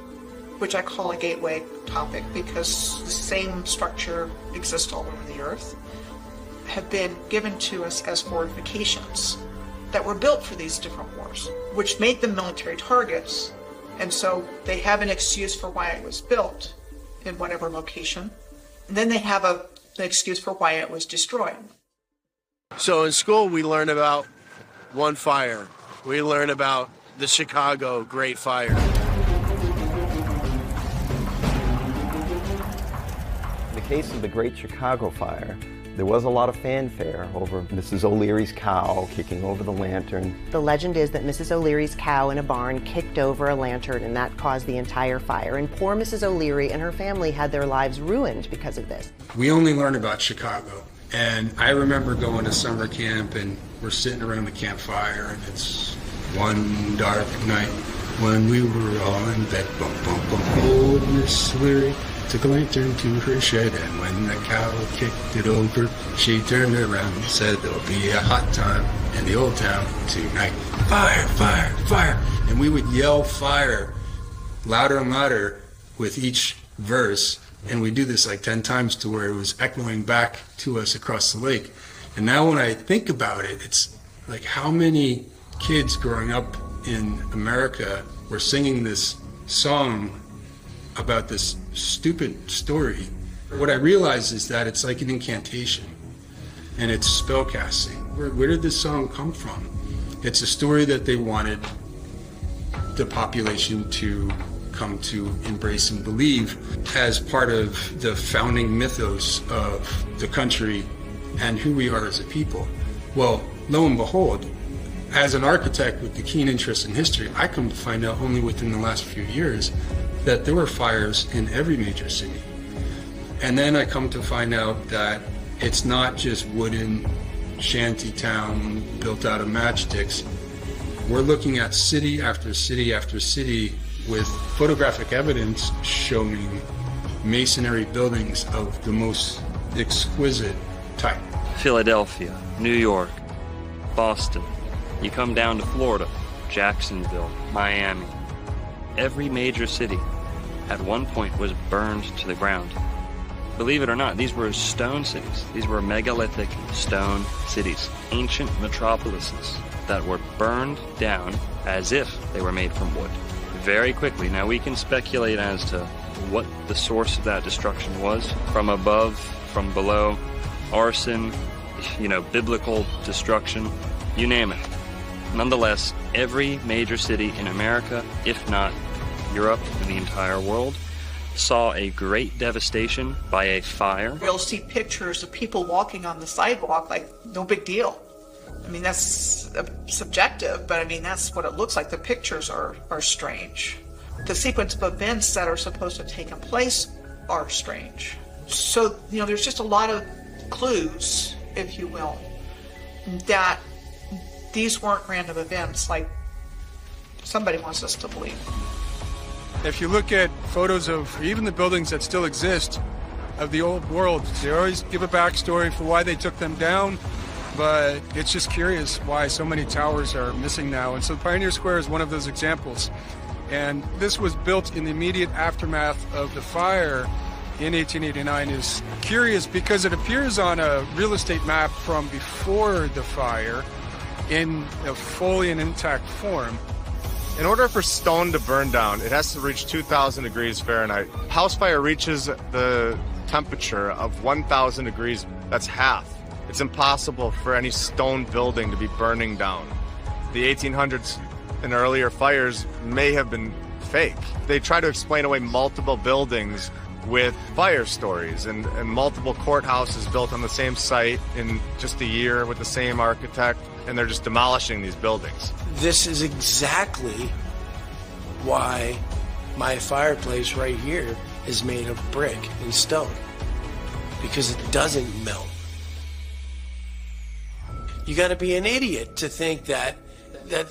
which I call a gateway topic because the same structure exists all over the earth, have been given to us as fortifications that were built for these different wars, which made them military targets. And so they have an excuse for why it was built in whatever location. And then they have an excuse for why it was destroyed. So in school, we learn about one fire. We learn about the Chicago Great Fire. In the case of the Great Chicago Fire, there was a lot of fanfare over Mrs. O'Leary's cow kicking over the lantern. The legend is that Mrs. O'Leary's cow in a barn kicked over a lantern and that caused the entire fire. And poor Mrs. O'Leary and her family had their lives ruined because of this. We only learn about Chicago. And I remember going to summer camp and we're sitting around the campfire and it's one dark night when we were all in bed. Bum, bum, bum. Old Miss O'Leary took a lantern to her shed, and when the cow kicked it over, she turned around and said, "There'll be a hot time in the old town tonight. Fire, fire, fire." And we would yell fire louder and louder with each verse, and we do this like 10 times to where it was echoing back to us across the lake. And now when I think about it, it's like how many kids growing up in America were singing this song about this stupid story. What I realize is that it's like an incantation and it's spellcasting. Where did this song come from? It's a story that they wanted the population to come to embrace and believe as part of the founding mythos of the country and who we are as a people. Well, lo and behold, as an architect with the keen interest in history, I come to find out only within the last few years that there were fires in every major city. And then I come to find out that it's not just wooden shanty town built out of matchsticks. We're looking at city after city after city with photographic evidence showing masonry buildings of the most exquisite type. Philadelphia, New York, Boston. You come down to Florida, Jacksonville, Miami. Every major city at one point was burned to the ground. Believe it or not, these were stone cities. These were megalithic stone cities, ancient metropolises that were burned down as if they were made from wood. Very quickly. Now we can speculate as to what the source of that destruction was. From above, from below, arson, biblical destruction, you name it. Nonetheless, every major city in America, if not Europe and the entire world, saw a great devastation by a fire. You'll see pictures of people walking on the sidewalk like no big deal. I mean, that's subjective, but I mean, that's what it looks like. The pictures are strange. The sequence of events that are supposed to have taken place are strange. So, there's just a lot of clues, if you will, that these weren't random events like somebody wants us to believe. If you look at photos of even the buildings that still exist of the old world, they always give a backstory for why they took them down, but it's just curious why so many towers are missing now. And so Pioneer Square is one of those examples. And this was built in the immediate aftermath of the fire in 1889. Is curious because it appears on a real estate map from before the fire in a fully and intact form. In order for stone to burn down, it has to reach 2,000 degrees Fahrenheit. House fire reaches the temperature of 1,000 degrees. That's half. It's impossible for any stone building to be burning down. The 1800s and earlier fires may have been fake. They try to explain away multiple buildings with fire stories and multiple courthouses built on the same site in just a year with the same architect, and they're just demolishing these buildings. This is exactly why my fireplace right here is made of brick and stone, because it doesn't melt. You got to be an idiot to think that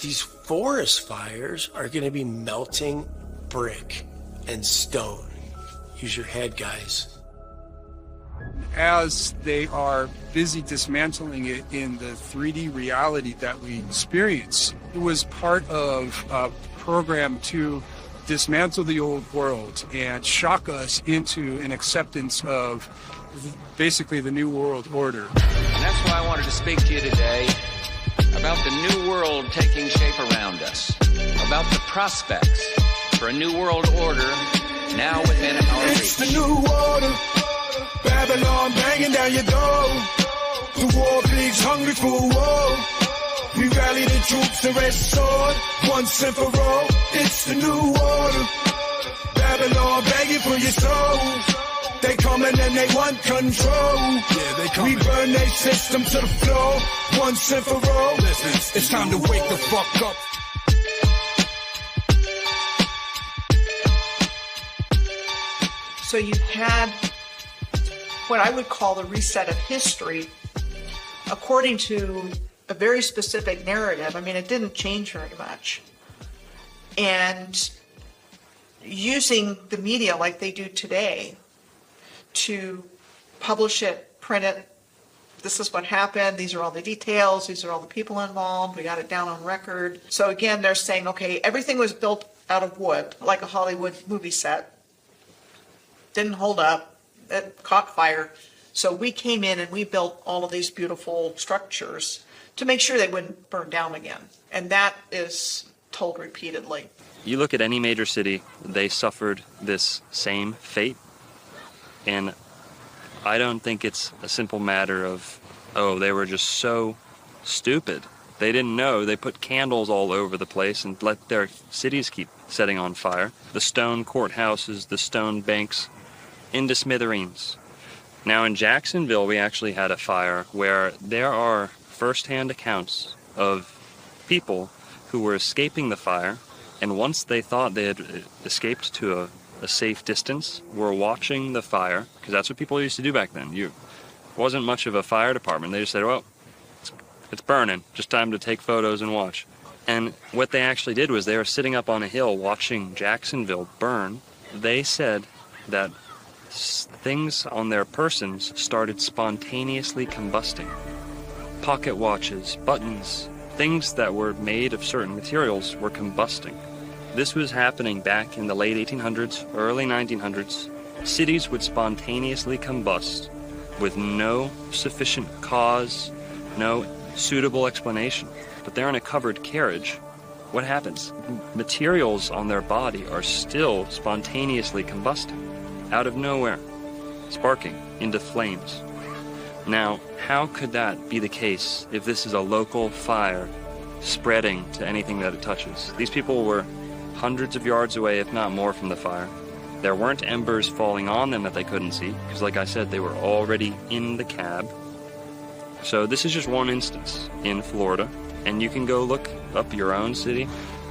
these forest fires are going to be melting brick and stone. Use your head, guys. As they are busy dismantling it in the 3D reality that we experience, it was part of a program to dismantle the old world and shock us into an acceptance of basically the New World Order. And that's why I wanted to speak to you today about the New World taking shape around us, about the prospects for a New World Order now within our reach. It's the New Order, Babylon banging down your door. The war pigs hungry for war. We rally the troops and raise the sword, once and for all. It's the New Order, Babylon begging for your soul. They coming and they want control. Yeah, they coming. We burn their system to the floor, once and for all. Listen, it's time to wake the fuck up. So you had what I would call the reset of history according to a very specific narrative. I mean, it didn't change very much. And using the media like they do today to publish it, print it, this is what happened, these are all the details, these are all the people involved, we got it down on record. So again, they're saying, okay, everything was built out of wood, like a Hollywood movie set. Didn't hold up, it caught fire. So we came in and we built all of these beautiful structures to make sure they wouldn't burn down again. And that is told repeatedly. You look at any major city, they suffered this same fate. And I don't think it's a simple matter of, oh, they were just so stupid. They didn't know. They put candles all over the place and let their cities keep setting on fire. The stone courthouses, the stone banks, into smithereens. Now in Jacksonville, we actually had a fire where there are first-hand accounts of people who were escaping the fire, and once they thought they had escaped to a safe distance, were watching the fire, because that's what people used to do back then. It wasn't much of a fire department. They just said, well, it's burning, just time to take photos and watch. And what they actually did was they were sitting up on a hill watching Jacksonville burn. They said that things on their persons started spontaneously combusting. Pocket watches, buttons, things that were made of certain materials were combusting. This was happening back in the late 1800s, early 1900s. Cities would spontaneously combust with no sufficient cause, no suitable explanation. But they're in a covered carriage. What happens? Materials on their body are still spontaneously combusting, out of nowhere, sparking into flames. Now, how could that be the case if this is a local fire spreading to anything that it touches? These people were hundreds of yards away, if not more, from the fire. There weren't embers falling on them that they couldn't see, because like I said, they were already in the cab. So this is just one instance in Florida, and you can go look up your own city,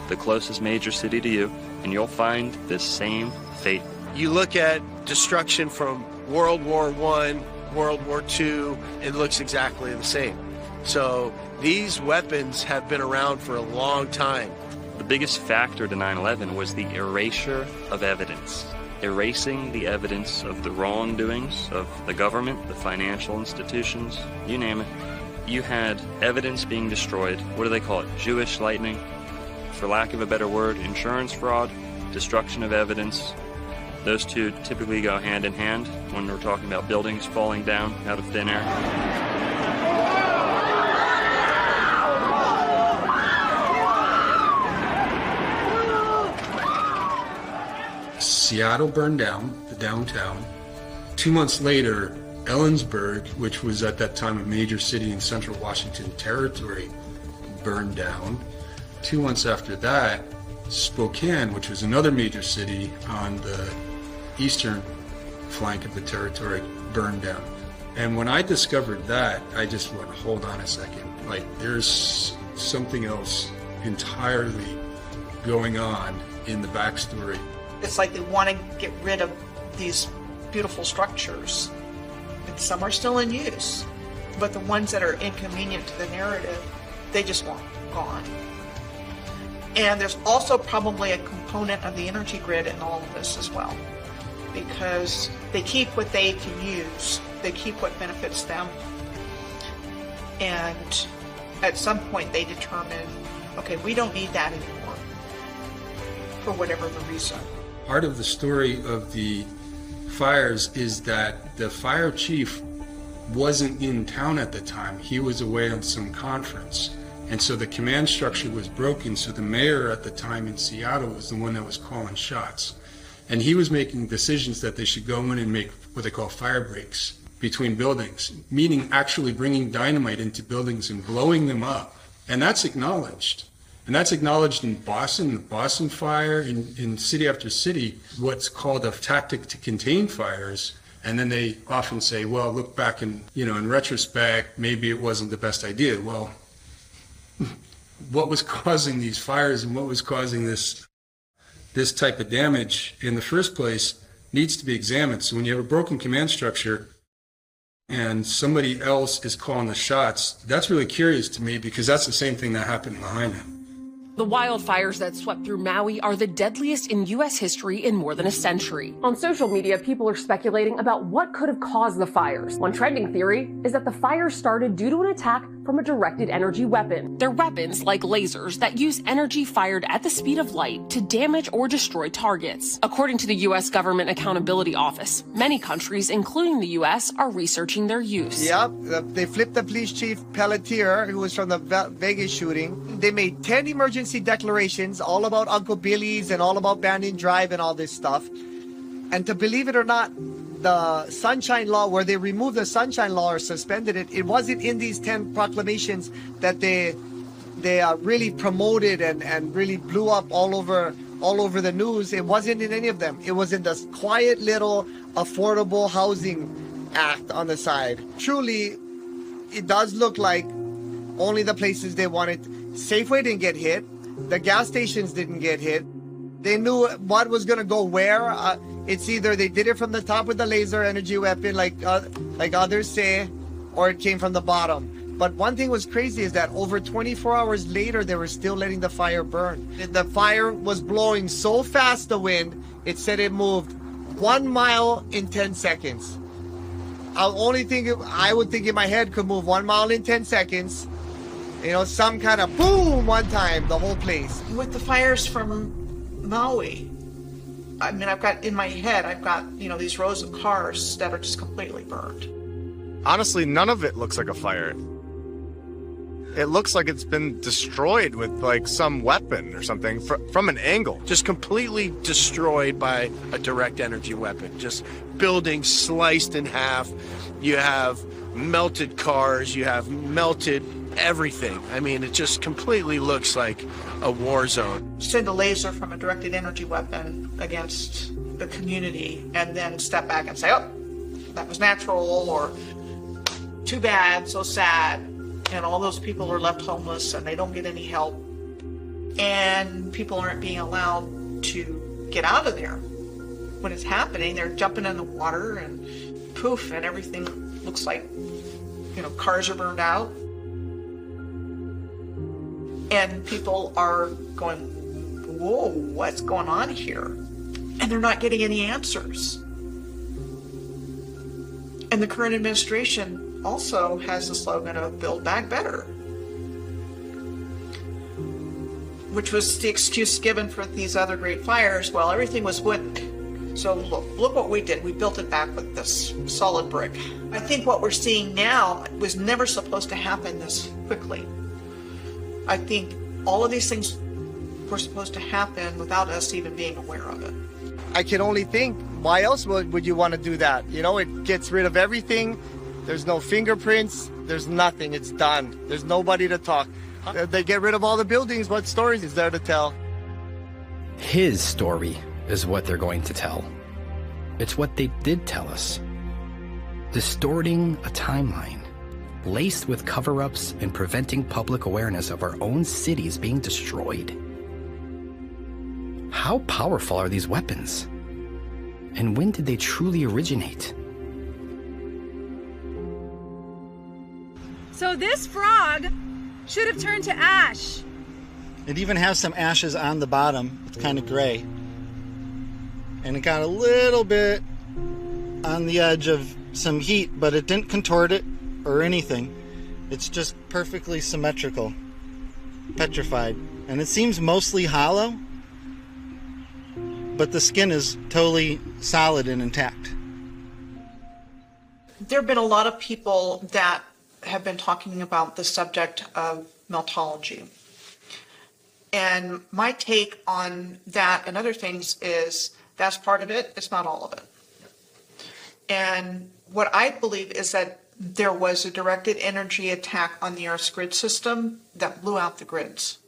the closest major city to you, and you'll find this same fate. You look at destruction from World War I, World War II, it looks exactly the same. So these weapons have been around for a long time. The biggest factor to 9/11 was the erasure of evidence. Erasing the evidence of the wrongdoings of the government, the financial institutions, you name it. You had evidence being destroyed. What do they call it? Jewish lightning? For lack of a better word, insurance fraud, destruction of evidence. Those two typically go hand in hand when we're talking about buildings falling down out of thin air. Seattle burned down, the downtown. 2 months later, Ellensburg, which was at that time a major city in central Washington territory, burned down. 2 months after that, Spokane, which was another major city on the eastern flank of the territory, burned down. And when I discovered that, I just went, hold on a second. Like, there's something else entirely going on in the backstory. It's like they want to get rid of these beautiful structures. And some are still in use, but the ones that are inconvenient to the narrative, they just want gone. And there's also probably a component of the energy grid in all of this as well, because they keep what they can use, they keep what benefits them, and at some point they determine, okay, we don't need that anymore, for whatever the reason. Part of the story of the fires is that the fire chief wasn't in town at the time. He was away on some conference. And so the command structure was broken. So the mayor at the time in Seattle was the one that was calling shots. And he was making decisions that they should go in and make what they call fire breaks between buildings, meaning actually bringing dynamite into buildings and blowing them up. And that's acknowledged. And that's acknowledged in Boston, the Boston fire, in city after city, what's called a tactic to contain fires. And then they often say, well, look back in retrospect, maybe it wasn't the best idea. Well, what was causing these fires and what was causing this type of damage in the first place needs to be examined. So when you have a broken command structure and somebody else is calling the shots, that's really curious to me, because that's the same thing that happened in Lahaina. The wildfires that swept through Maui are the deadliest in U.S. history in more than a century. On social media, people are speculating about what could have caused the fires. One trending theory is that the fires started due to an attack from a directed energy weapon. They're weapons like lasers that use energy fired at the speed of light to damage or destroy targets. According to the U.S. Government Accountability Office, many countries, including the U.S., are researching their use. Yep, they flipped the police chief Pelletier, who was from the Vegas shooting. They made 10 emergency declarations all about Uncle Billy's and all about Banyan Drive and all this stuff. And to believe it or not, the Sunshine Law, where they removed the Sunshine Law or suspended it, it wasn't in these 10 proclamations that they really promoted and really blew up all over the news. It wasn't in any of them. It was in this quiet little Affordable Housing Act on the side. Truly, it does look like only the places they wanted. Safeway didn't get hit. The gas stations didn't get hit. They knew what was going to go where. It's either they did it from the top with the laser energy weapon, like others say, or it came from the bottom. But one thing was crazy is that over 24 hours later, they were still letting the fire burn. The fire was blowing so fast, the wind, it said it moved 1 mile in 10 seconds. Only thing I would think in my head could move 1 mile in 10 seconds. Some kind of boom one time, the whole place. With the fires from Maui, I mean, I've got these rows of cars that are just completely burned. Honestly, none of it looks like a fire. It looks like it's been destroyed with like some weapon or something from an angle. Just completely destroyed by a direct energy weapon. Just buildings sliced in half. You have melted cars. You have melted everything. I mean, it just completely looks like a war zone. Send a laser from a directed energy weapon against the community and then step back and say, oh, that was natural, or too bad, so sad. And all those people are left homeless and they don't get any help. And people aren't being allowed to get out of there. When it's happening, they're jumping in the water and poof, and everything looks like, cars are burned out. And people are going, whoa, what's going on here? And they're not getting any answers. And the current administration also has the slogan of Build Back Better, which was the excuse given for these other great fires. Well, everything was wooden. So look what we did. We built it back with this solid brick. I think what we're seeing now was never supposed to happen this quickly. I think all of these things were supposed to happen without us even being aware of it. I can only think, why else would you want to do that? You know, it gets rid of everything. There's no fingerprints. There's nothing. It's done. There's nobody to talk. They get rid of all the buildings. What stories is there to tell? His story is what they're going to tell. It's what they did tell us. Distorting a timeline, laced with cover-ups and preventing public awareness of our own cities being destroyed. How powerful are these weapons? And when did they truly originate? So this frog should have turned to ash. It even has some ashes on the bottom. It's kind of gray. And it got a little bit on the edge of some heat, but it didn't contort it or anything. It's just perfectly symmetrical, petrified. And it seems mostly hollow, but the skin is totally solid and intact. There have been a lot of people that have been talking about the subject of meltology. And my take on that and other things is that's part of it, it's not all of it. And what I believe is that there was a directed energy attack on the Earth's grid system that blew out the grids.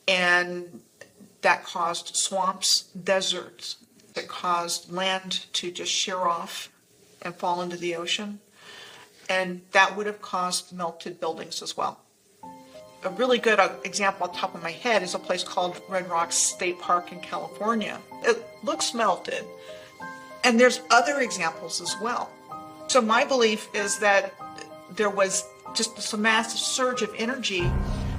And that caused swamps, deserts, that caused land to just shear off and fall into the ocean. And that would have caused melted buildings as well. A really good example on top of my head is a place called Red Rocks State Park in California. It looks melted. And there's other examples as well. So my belief is that there was just this massive surge of energy.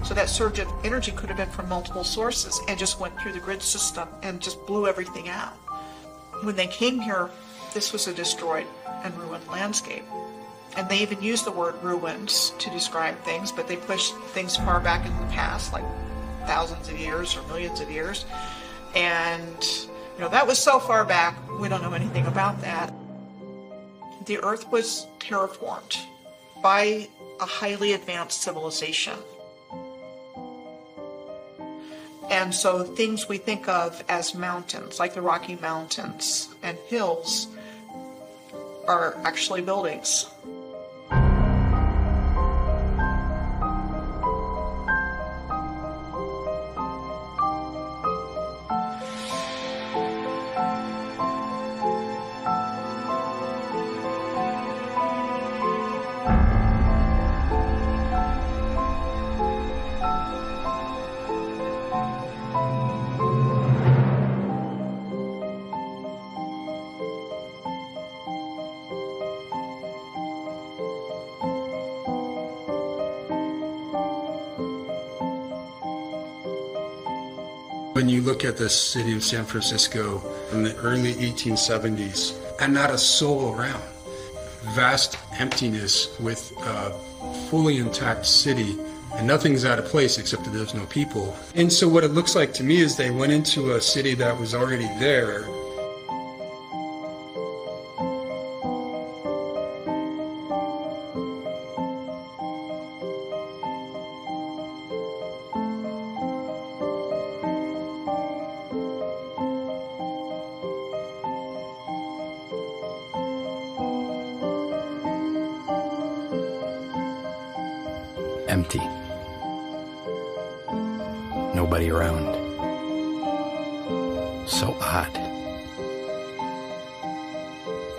So that surge of energy could have been from multiple sources and just went through the grid system and just blew everything out. When they came here, this was a destroyed and ruined landscape. And they even use the word ruins to describe things, but they push things far back in the past, like thousands of years or millions of years. And, you know, that was so far back, we don't know anything about that. The Earth was terraformed by a highly advanced civilization. And so things we think of as mountains, like the Rocky Mountains and hills, are actually buildings. When you look at the city of San Francisco in the early 1870s, and not a soul around, vast emptiness with a fully intact city, and nothing's out of place except that there's no people. And so what it looks like to me is they went into a city that was already there. Empty. Nobody around. So odd.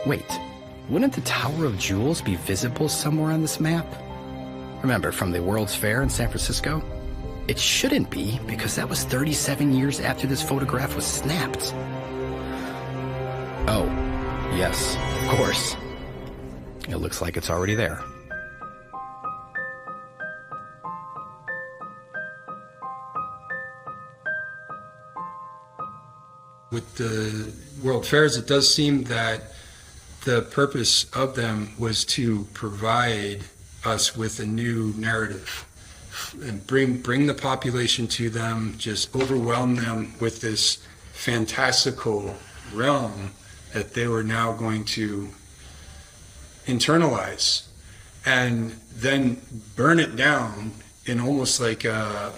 Wait, wouldn't the Tower of Jewels be visible somewhere on this map? Remember, from the World's Fair in San Francisco? It shouldn't be, because that was 37 years after this photograph was snapped. Oh, yes, of course. It looks like it's already there. With the World Fairs, it does seem that the purpose of them was to provide us with a new narrative and bring the population to them, just overwhelm them with this fantastical realm that they were now going to internalize and then burn it down in almost like a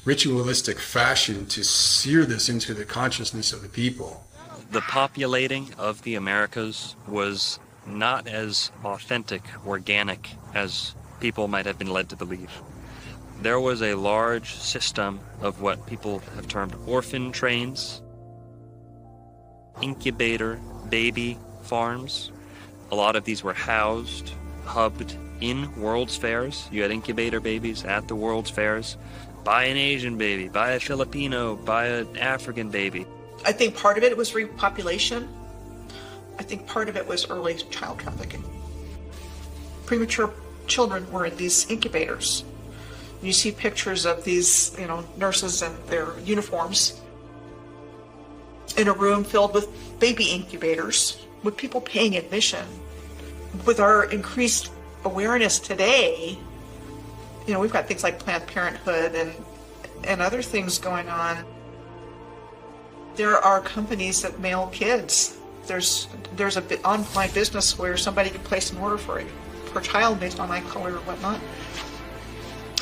ritualistic fashion to sear this into the consciousness of the people. The populating of the Americas was not as authentic, organic as people might have been led to believe. There was a large system of what people have termed orphan trains, incubator baby farms. A lot of these were housed, hubbed in World's Fairs. You had incubator babies at the World's Fairs. Buy an Asian baby, buy a Filipino, buy an African baby. I think part of it was repopulation. I think part of it was early child trafficking. Premature children were in these incubators. You see pictures of these, nurses in their uniforms in a room filled with baby incubators, with people paying admission. With our increased awareness today, we've got things like Planned Parenthood and other things going on. There are companies that mail kids. There's a bit online business where somebody can place an order for a child based on eye color or whatnot,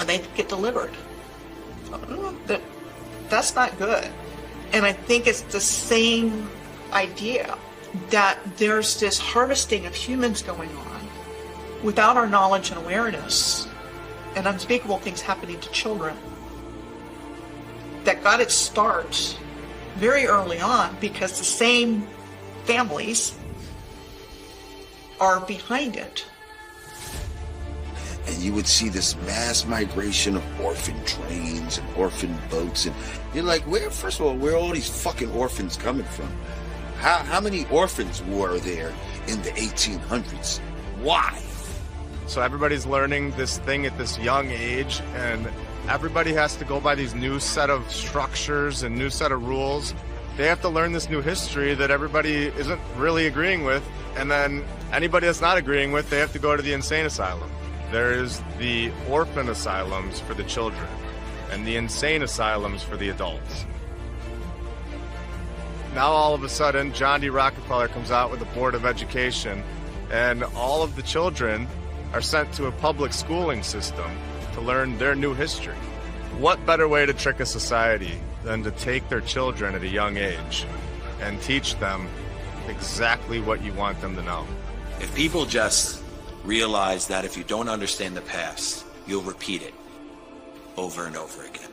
and they get delivered. That's not good. And I think it's the same idea that there's this harvesting of humans going on without our knowledge and awareness, and unspeakable things happening to children that got its start very early on because the same families are behind it. And you would see this mass migration of orphan trains and orphan boats, and you're like, first of all, where are all these fucking orphans coming from? How many orphans were there in the 1800s? Why? So everybody's learning this thing at this young age, and everybody has to go by these new set of structures and new set of rules. They have to learn this new history that everybody isn't really agreeing with, and then anybody that's not agreeing with, they have to go to the insane asylum. There is the orphan asylums for the children and the insane asylums for the adults. Now all of a sudden, John D. Rockefeller comes out with a board of education, and all of the children are sent to a public schooling system to learn their new history. What better way to trick a society than to take their children at a young age and teach them exactly what you want them to know? If people just realize that if you don't understand the past, you'll repeat it over and over again.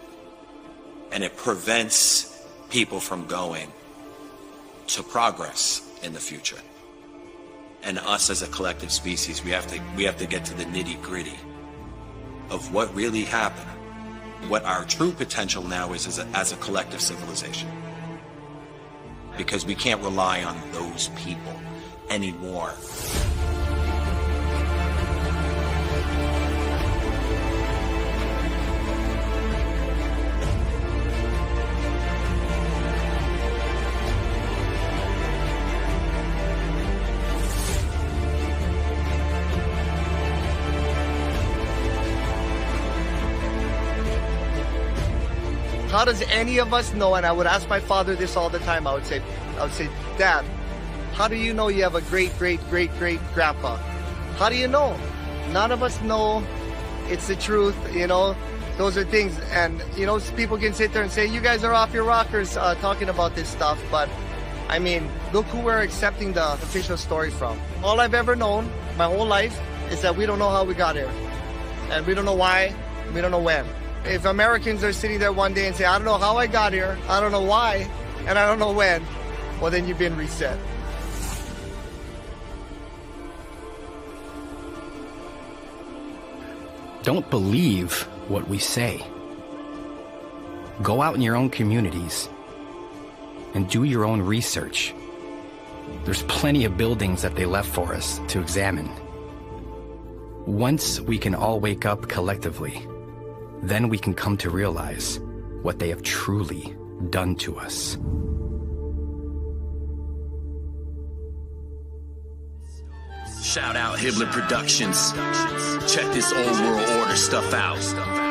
And it prevents people from going to progress in the future. And us as a collective species, we have to get to the nitty-gritty of what really happened, what our true potential now is as a collective civilization. Because we can't rely on those people anymore. How does any of us know? And I would ask my father this all the time. I would say, Dad, how do you know you have a great grandpa? How do you know? None of us know. It's the truth, those are things. And, people can sit there and say, you guys are off your rockers talking about this stuff. But, I mean, look who we're accepting the official story from. All I've ever known my whole life is that we don't know how we got here. And we don't know why, we don't know when. If Americans are sitting there one day and say, I don't know how I got here, I don't know why, and I don't know when, well, then you've been reset. Don't believe what we say. Go out in your own communities and do your own research. There's plenty of buildings that they left for us to examine. Once we can all wake up collectively, then we can come to realize what they have truly done to us. Shout out Hibbler Productions. Check this old world order stuff out.